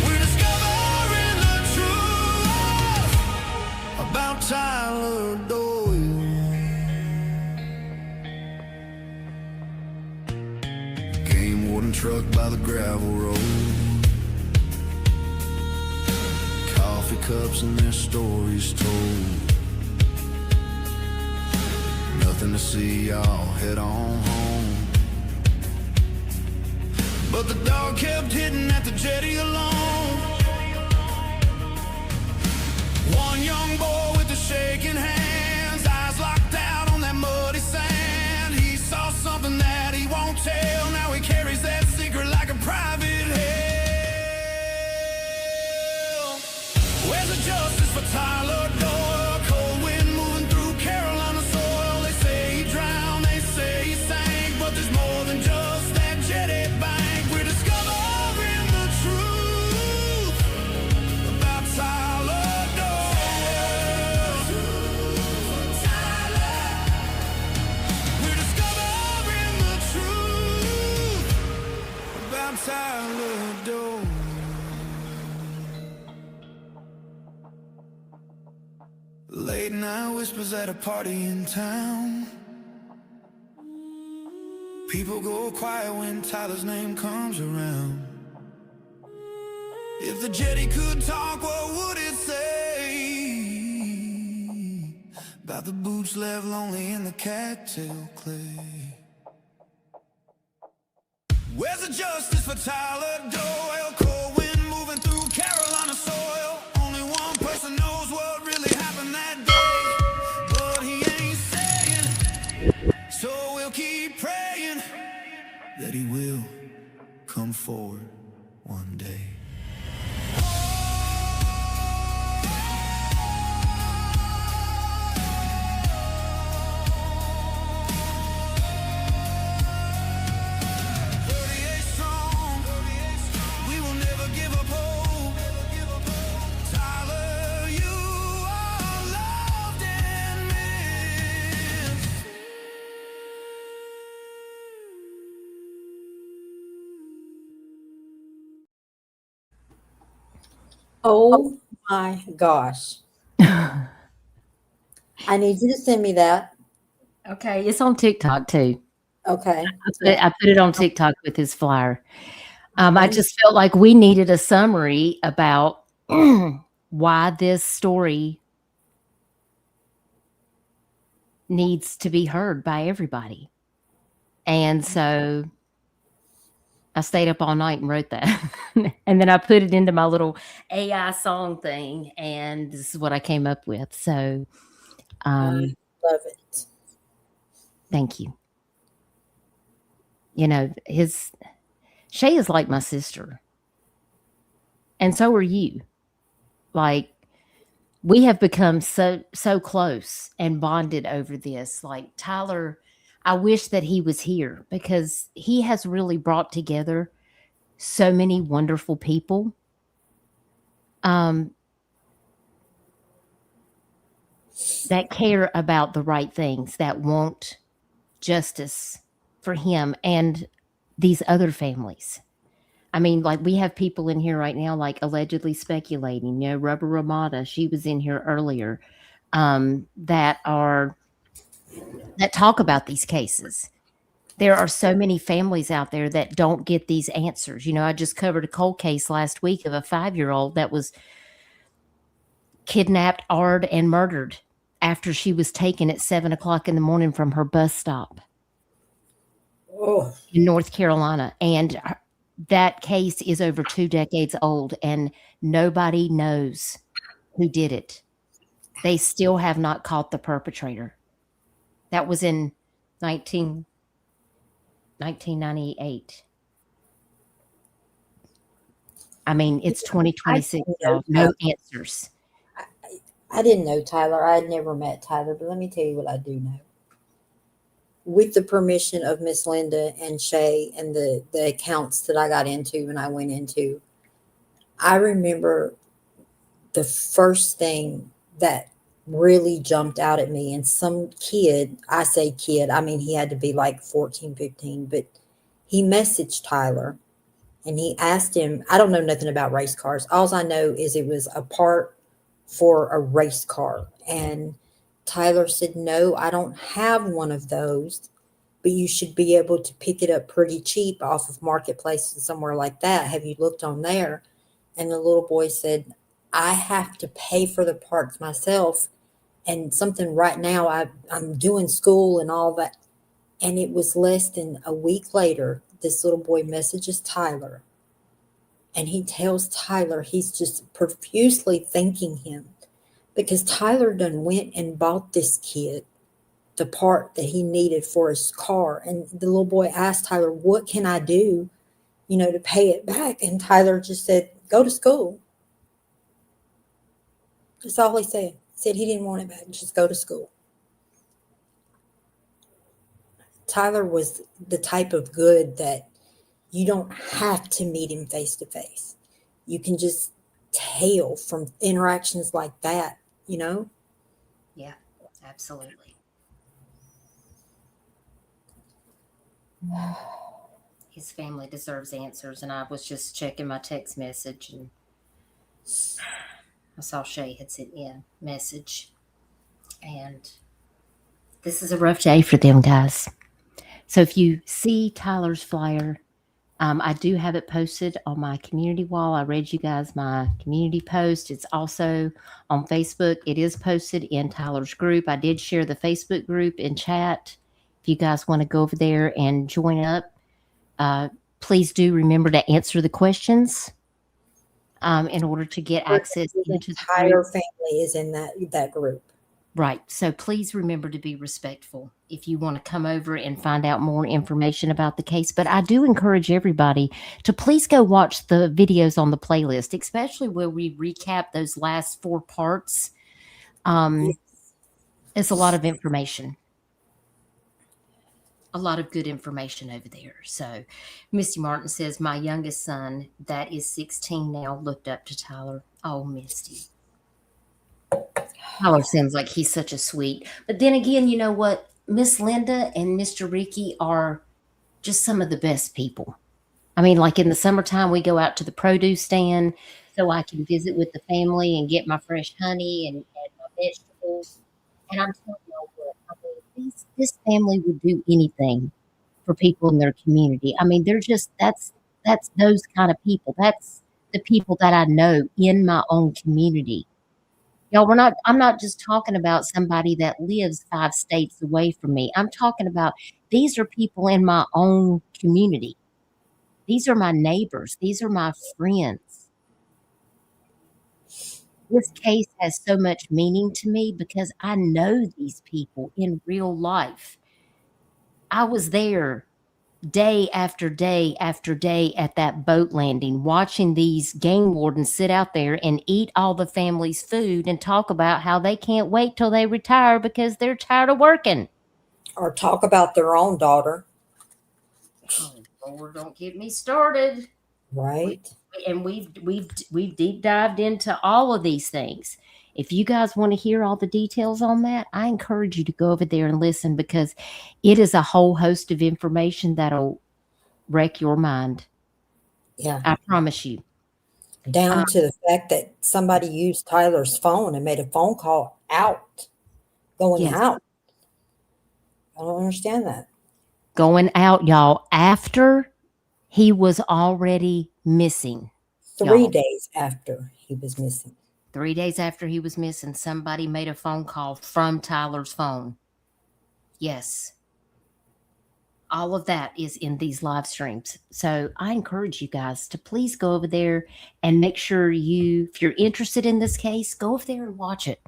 We're discovering the truth about Tyler Doyle. Game warden truck by the gravel road. Coffee cups and their stories told. Nothing to see, y'all head on home. But the dog kept hitting at the jetty alone. One young boy with the shaking hands, eyes locked out on that muddy sand. He saw something that he won't tell. Now he carries that secret like a private hell. Where's the justice for Tyler Doyle? Cold wind moving through Carolina soil. They say he drowned, they say he sank, but there's more than just that jetty bank. We're discovering the truth about Tyler Doyle. We're discovering the truth about Tyler Doyle. Late night whispers at a party in town. People go quiet when Tyler's name comes around. If the jetty could talk, what would it say about the boots left lonely in the cattail clay? Where's the justice for Tyler Doyle? Cold wind moving through Carolina soil. Only one person knows what really happened that day, but he ain't saying. forward one day. We will never give up hope. Tyler, you are loved and missed. Oh my gosh. I need you to send me that. Okay, it's on TikTok too. Okay. I put it on TikTok with his flyer. I just felt like we needed a summary about why this story needs to be heard by everybody. And so I stayed up all night and wrote that. And then I put it into my little AI song thing, and this is what I came up with. So I love it. thank you. You know, Shay is like my sister. And so are you. Like, we have become so close and bonded over this. Like, Tyler, I wish that he was here because he has really brought together so many wonderful people. That care about the right things, that want justice for him and these other families. I mean, like, we have people in here right now, like, allegedly speculating. You know, Rubber Ramada, she was in here earlier, that talk about these cases. There are so many families out there that don't get these answers. You know, I just covered a cold case last week of a 5-year-old that was kidnapped, and murdered after she was taken at 7:00 in the morning from her bus stop in North Carolina. And that case is over 2 decades old, and nobody knows who did it. They still have not caught the perpetrator. That was in 1998. I mean, it's 2026. No answers. I didn't know Tyler. I had never met Tyler, but let me tell you what I do know. With the permission of Miss Linda and Shay and the accounts that I got into and I went into, I remember the first thing that really jumped out at me, and some kid, I say kid, I mean, he had to be like 14, 15, but he messaged Tyler and he asked him, I don't know nothing about race cars. All I know is it was a part for a race car. And Tyler said, no, I don't have one of those, but you should be able to pick it up pretty cheap off of Marketplace and somewhere like that. Have you looked on there? And the little boy said, I have to pay for the parts myself. And something right now, I'm doing school and all that. And it was less than a week later, this little boy messages Tyler. And he tells Tyler he's just profusely thanking him because Tyler done went and bought this kid the part that he needed for his car. And the little boy asked Tyler, what can I do, you know, to pay it back? And Tyler just said, go to school. That's all he said. He said he didn't want it back. Just go to school. Tyler was the type of good that you don't have to meet him face to face. You can just tell from interactions like that, you know? Yeah, absolutely. His family deserves answers. And I was just checking my text message and I saw Shay had sent me a message. And this is a rough day for them, guys. So if you see Tyler's flyer, I do have it posted on my community wall. I read you guys my community post. It's also on Facebook. It is posted in Tyler's group. I did share the Facebook group in chat. If you guys want to go over there and join up, please do remember to answer the questions in order to get access The into entire family is in that group. Right. So please remember to be respectful if you want to come over and find out more information about the case. But I do encourage everybody to please go watch the videos on the playlist, especially where we recap those last 4 parts. It's a lot of information. A lot of good information over there. So Misty Martin says, my youngest son, that is 16 now, looked up to Tyler. Oh, Misty. Tyler seems like he's such a sweet. But then again, you know what? Miss Linda and Mr. Ricky are just some of the best people. I mean, like in the summertime, we go out to the produce stand so I can visit with the family and get my fresh honey and my vegetables. And I'm telling you what, I mean, this family would do anything for people in their community. I mean, they're just that's those kind of people. That's the people that I know in my own community. Y'all, I'm not just talking about somebody that lives 5 states away from me. I'm talking about these are people in my own community. These are my neighbors. These are my friends. This case has so much meaning to me because I know these people in real life. I was there day after day after day at that boat landing, watching these game wardens sit out there and eat all the family's food and talk about how they can't wait till they retire because they're tired of working. Or talk about their own daughter. Oh, Lord, don't get me started. Right. And we've deep dived into all of these things. If you guys want to hear all the details on that, I encourage you to go over there and listen because it is a whole host of information that'll wreck your mind. Yeah. I promise you. Down to the fact that somebody used Tyler's phone and made a phone call out, going out. I don't understand that. Going out, y'all, after he was already missing. 3 days after he was missing. 3 days after he was missing, somebody made a phone call from Tyler's phone. Yes. All of that is in these live streams. So I encourage you guys to please go over there and make sure if you're interested in this case, go over there and watch it.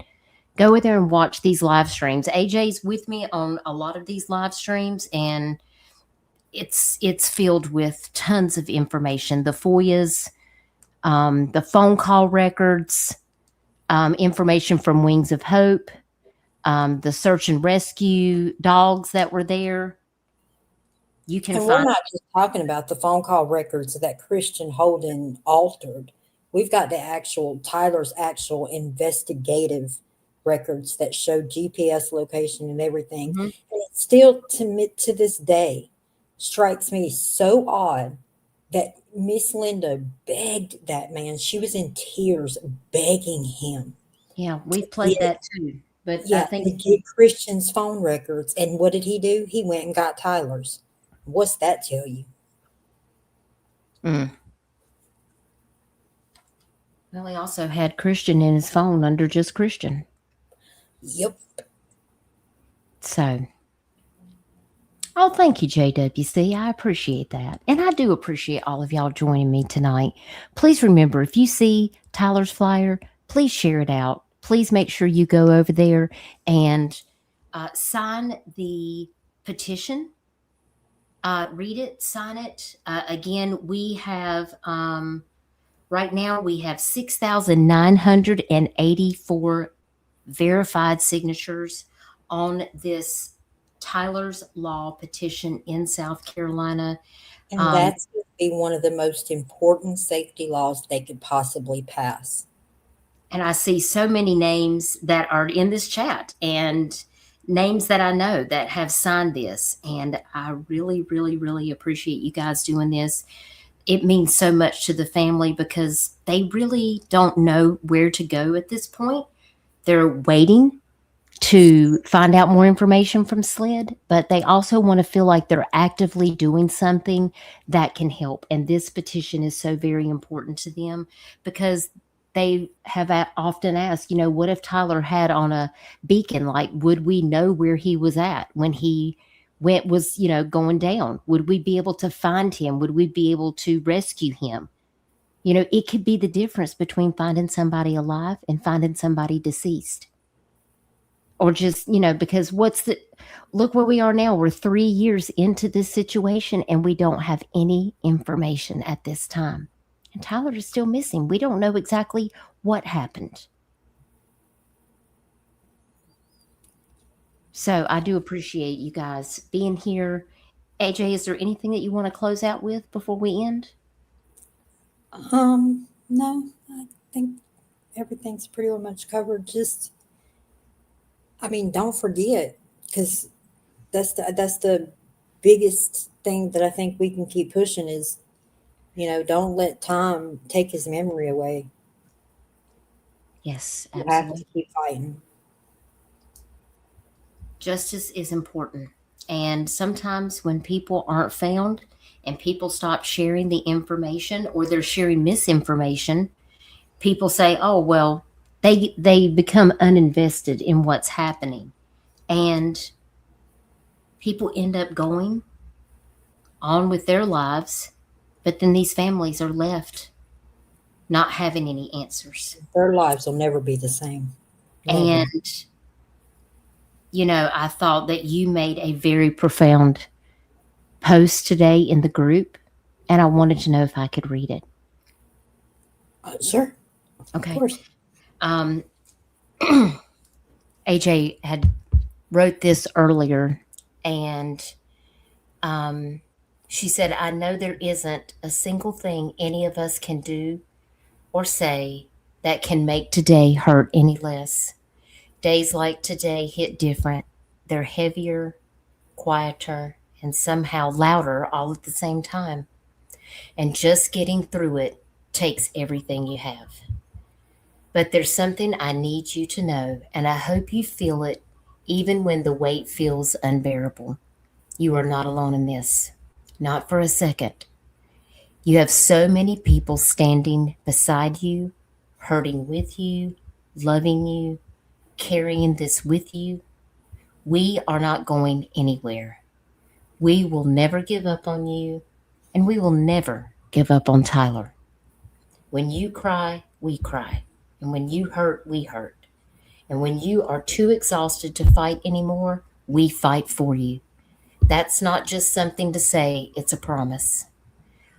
Go over there and watch these live streams. AJ's with me on a lot of these live streams, and it's filled with tons of information. The FOIAs, the phone call records, information from Wings of Hope, the search and rescue dogs that were there. You can we're not just talking about the phone call records that Christian Holden altered. We've got Tyler's actual investigative records that show GPS location and everything. Mm-hmm. And it still, to this day, strikes me so odd that Miss Linda begged that man. She was in tears begging him. Yeah, we played that too. But yeah, I think to get Christian's phone records. And what did he do? He went and got Tyler's. What's that tell you? Well, he also had Christian in his phone under just Christian. Yep. So, thank you, JWC. I appreciate that. And I do appreciate all of y'all joining me tonight. Please remember, if you see Tyler's flyer, please share it out. Please make sure you go over there and sign the petition. Read it, sign it. Again, we have, right now, we have 6,984 verified signatures on this Tyler's Law petition in South Carolina. And that's going to be one of the most important safety laws they could possibly pass. And I see so many names that are in this chat and names that I know that have signed this. And I really, really, really appreciate you guys doing this. It means so much to the family because they really don't know where to go at this point. They're waiting to find out more information from SLED, but they also want to feel like they're actively doing something that can help. And this petition is so very important to them because they have often asked, what if Tyler had on a beacon? Like, would we know where he was at when he was going down? Would we be able to find him? Would we be able to rescue him? It could be the difference between finding somebody alive and finding somebody deceased. or just, because look where we are now. We're 3 years into this situation and we don't have any information at this time. And Tyler is still missing. We don't know exactly what happened. So I do appreciate you guys being here. AJ, is there anything that you want to close out with before we end? No, I think everything's pretty much covered. Just, don't forget, because that's the biggest thing that I think we can keep pushing is, don't let time take his memory away. Yes, You have absolutely. to keep fighting. Justice is important. And sometimes when people aren't found and people stop sharing the information or they're sharing misinformation, people say, oh, well, they become uninvested in what's happening. And people end up going on with their lives, but then these families are left not having any answers. Their lives will never be the same. Never. And, I thought that you made a very profound post today in the group, and I wanted to know if I could read it. Sure. Okay. Of course. AJ had wrote this earlier, and she said, I know there isn't a single thing any of us can do or say that can make today hurt any less. Days like today hit different. They're heavier, quieter, and somehow louder all at the same time. And just getting through it takes everything you have. But there's something I need you to know, and I hope you feel it even when the weight feels unbearable. You are not alone in this. Not for a second. You have so many people standing beside you, hurting with you, loving you, carrying this with you. We are not going anywhere. We will never give up on you, and we will never give up on Tyler. When you cry, we cry. And when you hurt, we hurt. And when you are too exhausted to fight anymore, we fight for you. That's not just something to say, it's a promise.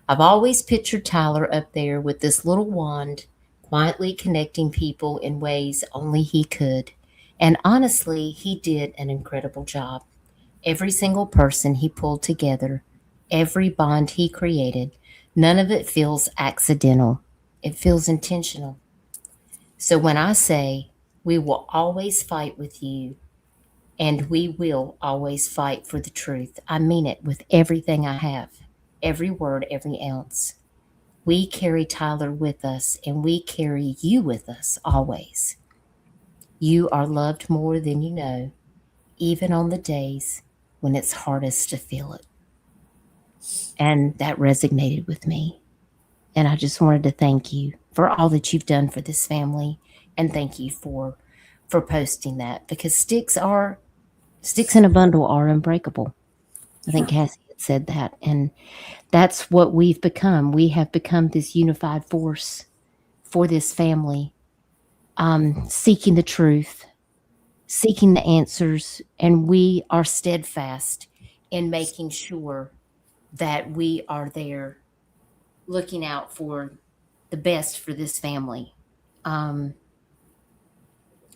I've always pictured Tyler up there with this little wand, quietly connecting people in ways only he could. And honestly, he did an incredible job. Every single person he pulled together, every bond he created, none of it feels accidental. It feels intentional. So when I say we will always fight with you and we will always fight for the truth, I mean it with everything I have, every word, every ounce. We carry Tyler with us and we carry you with us always. You are loved more than you know, even on the days when it's hardest to feel it. And that resonated with me. And I just wanted to thank you for all that you've done for this family. And thank you for posting that, because sticks in a bundle are unbreakable. I think Cassie had said that. And that's what we've become. We have become this unified force for this family, seeking the truth, seeking the answers, and we are steadfast in making sure that we are there looking out for the best for this family.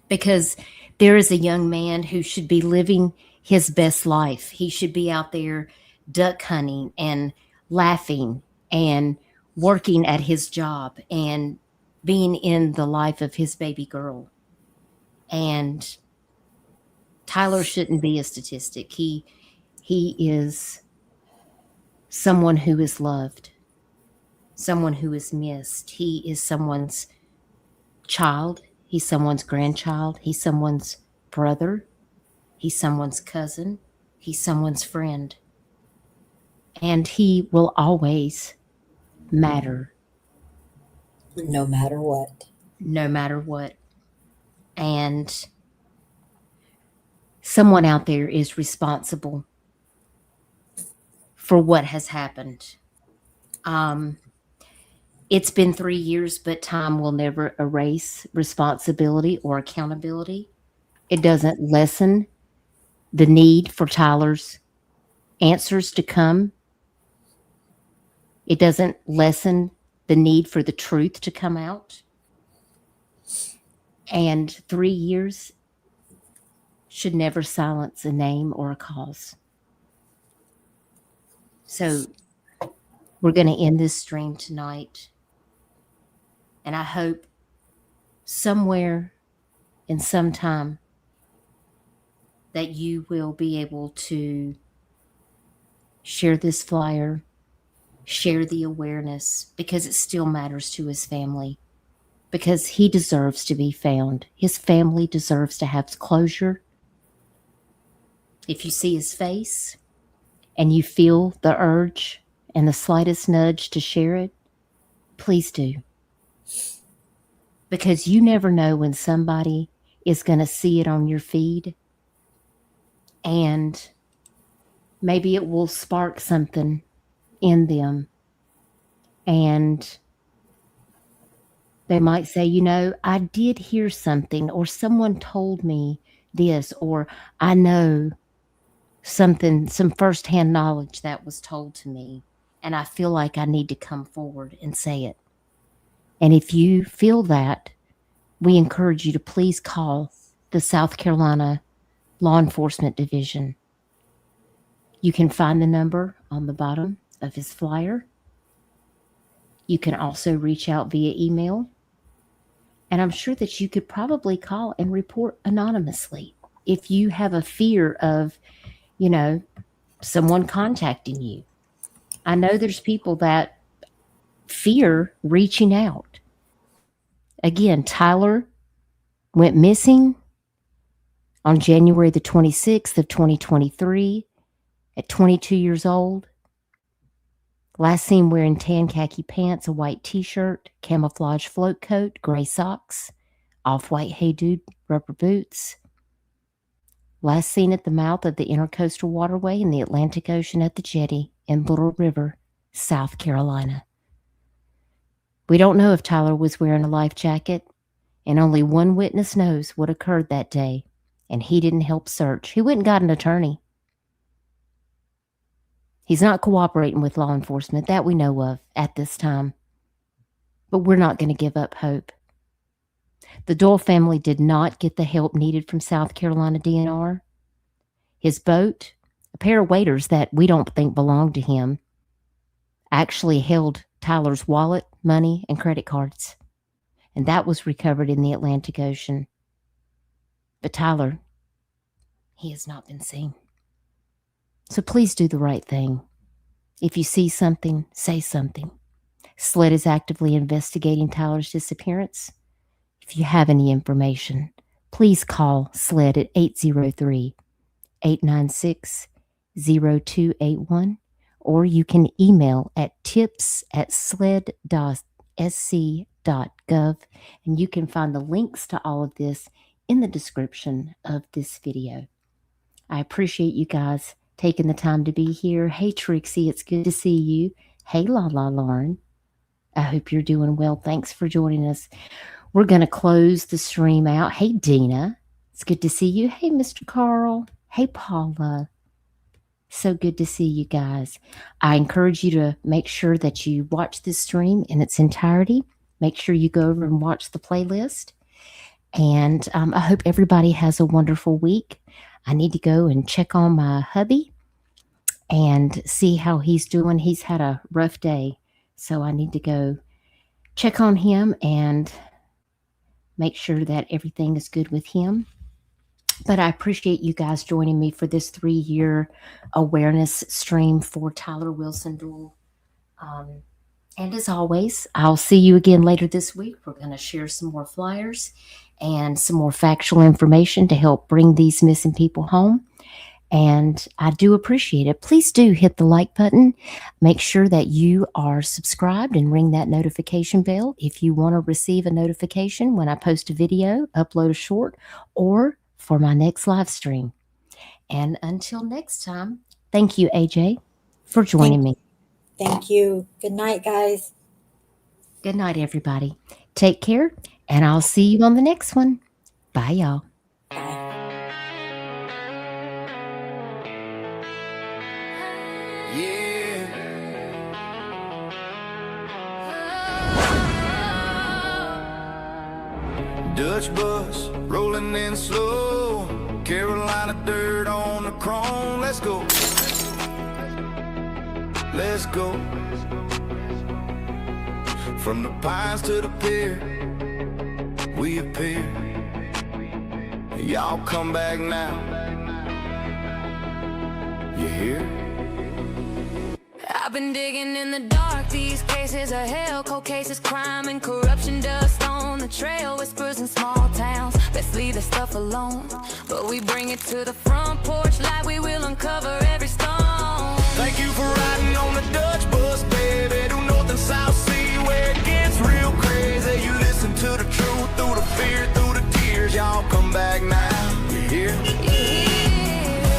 Because there is a young man who should be living his best life. He should be out there duck hunting and laughing and working at his job and being in the life of his baby girl. And Tyler shouldn't be a statistic. He is someone who is loved, someone who is missed. He is someone's child. He's someone's grandchild. He's someone's brother. He's someone's cousin. He's someone's friend. And he will always matter. No matter what. No matter what. And someone out there is responsible for what has happened. It's been 3 years, but time will never erase responsibility or accountability. It doesn't lessen the need for Tyler's answers to come. It doesn't lessen the need for the truth to come out. And 3 years should never silence a name or a cause. So we're going to end this stream tonight. And I hope somewhere in some time that you will be able to share this flyer, share the awareness, because it still matters to his family, because he deserves to be found. His family deserves to have closure. If you see his face and you feel the urge and the slightest nudge to share it, please do. Because you never know when somebody is going to see it on your feed, and maybe it will spark something in them, and they might say, you know, I did hear something, or someone told me this, or I know something, some firsthand knowledge that was told to me, and I feel like I need to come forward and say it. And if you feel that, we encourage you to please call the South Carolina Law Enforcement Division. You can find the number on the bottom of his flyer. You can also reach out via email. And I'm sure that you could probably call and report anonymously if you have a fear of, you know, someone contacting you. I know there's people that fear reaching out. Again, Tyler went missing on January the 26th of 2023 at 22 years old. Last seen wearing tan khaki pants, a white t-shirt, camouflage float coat, gray socks, off-white Hey Dude rubber boots. Last seen at the mouth of the Intercoastal Waterway in the Atlantic Ocean at the jetty in Little River, South Carolina. We don't know if Tyler was wearing a life jacket, and only one witness knows what occurred that day, and he didn't help search. He went and got an attorney. He's not cooperating with law enforcement, that we know of at this time. But we're not going to give up hope. The Doyle family did not get the help needed from South Carolina DNR. His boat, a pair of waders that we don't think belonged to him, actually held Tyler's wallet, money, and credit cards. And that was recovered in the Atlantic Ocean. But Tyler, he has not been seen. So please do the right thing. If you see something, say something. SLED is actively investigating Tyler's disappearance. If you have any information, please call SLED at 803-896-0281, or you can email at tips@sled.sc.gov, and you can find the links to all of this in the description of this video. I appreciate you guys taking the time to be here. Hey, Trixie, it's good to see you. Hey, Lauren. I hope you're doing well. Thanks for joining us. We're going to close the stream out. Hey, Dina, it's good to see you. Hey, Mr. Carl. Hey, Paula. So good to see you guys. I encourage you to make sure that you watch this stream in its entirety. Make sure you go over and watch the playlist. And I hope everybody has a wonderful week. I need to go and check on my hubby and see how he's doing. He's had a rough day, so I need to go check on him and make sure that everything is good with him. But I appreciate you guys joining me for this 3-year awareness stream for Tyler Wilson Doyle. And as always, I'll see you again later this week. We're going to share some more flyers and some more factual information to help bring these missing people home. And I do appreciate it. Please do hit the like button. Make sure that you are subscribed and ring that notification bell if you want to receive a notification when I post a video, upload a short, or for my next live stream. And until next time, thank you, AJ, for joining me. Thank you. Good night, guys. Good night, everybody. Take care, and I'll see you on the next one. Bye, y'all. Bye. Yeah. Dutch bus rolling in slow, Carolina dirt on the chrome. Let's go. Let's go. From the pines to the pier, we appear. Y'all come back now. You hear? I've been digging in the dark, these cases are hell. Cold cases, crime and corruption, dust on the trail. Whispers in small towns, best leave the stuff alone. But we bring it to the front porch like we will uncover every stone. Thank you for riding on the Dutch bus, baby, to North and South Sea, where it gets real crazy. You listen to the truth through the fear, through the tears. Y'all come back now. You hear?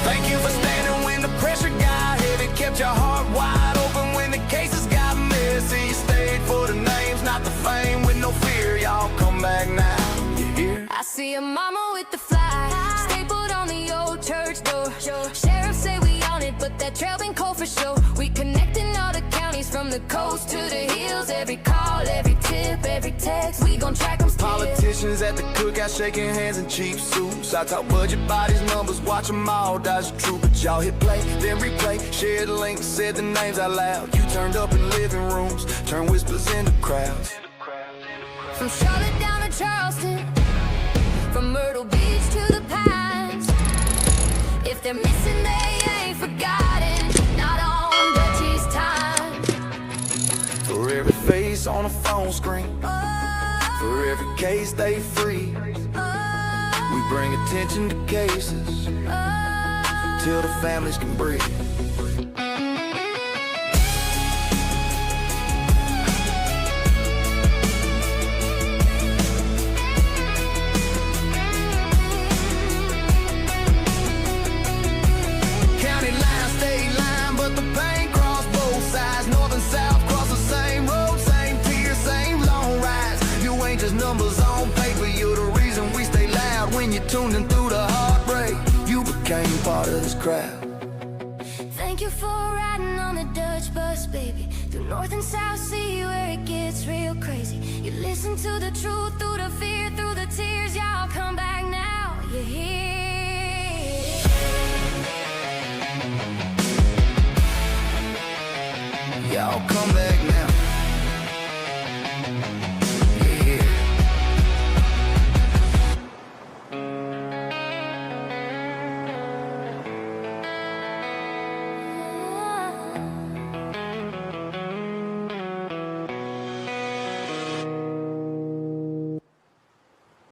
Thank you for standing when the pressure got heavy, kept your heart wide open when the cases got messy. You stayed for the names, not the fame, with no fear. Y'all come back now. You hear? I see a mama with the flag stapled on the old church door. Sheriff say we on it, but that trail been cold for sure. We connecting all the counties from the coast to the hills. Every call, every tip, every text, we gon' track them still. Politicians at the cookout shaking hands in cheap suits. I talk budget, bodies, numbers, watch them all dodge the truth. But y'all hit play, then replay, shared links, said the names out loud. You turned up in living rooms, turned whispers into crowds. From Charlotte down to Charleston, from Myrtle Beach to the Pines. If they're missing, they ain't forgotten, not on Dutchess time. For every face on a phone screen, for every case they free, we bring attention to cases till the families can breathe. Numbers on paper, you're the reason we stay loud. When you're tuning through the heartbreak, you became part of this crowd. Thank you for riding on the Dutch bus, baby, through North and South Sea, where it gets real crazy. You listen to the truth through the fear, through the tears. Y'all come back.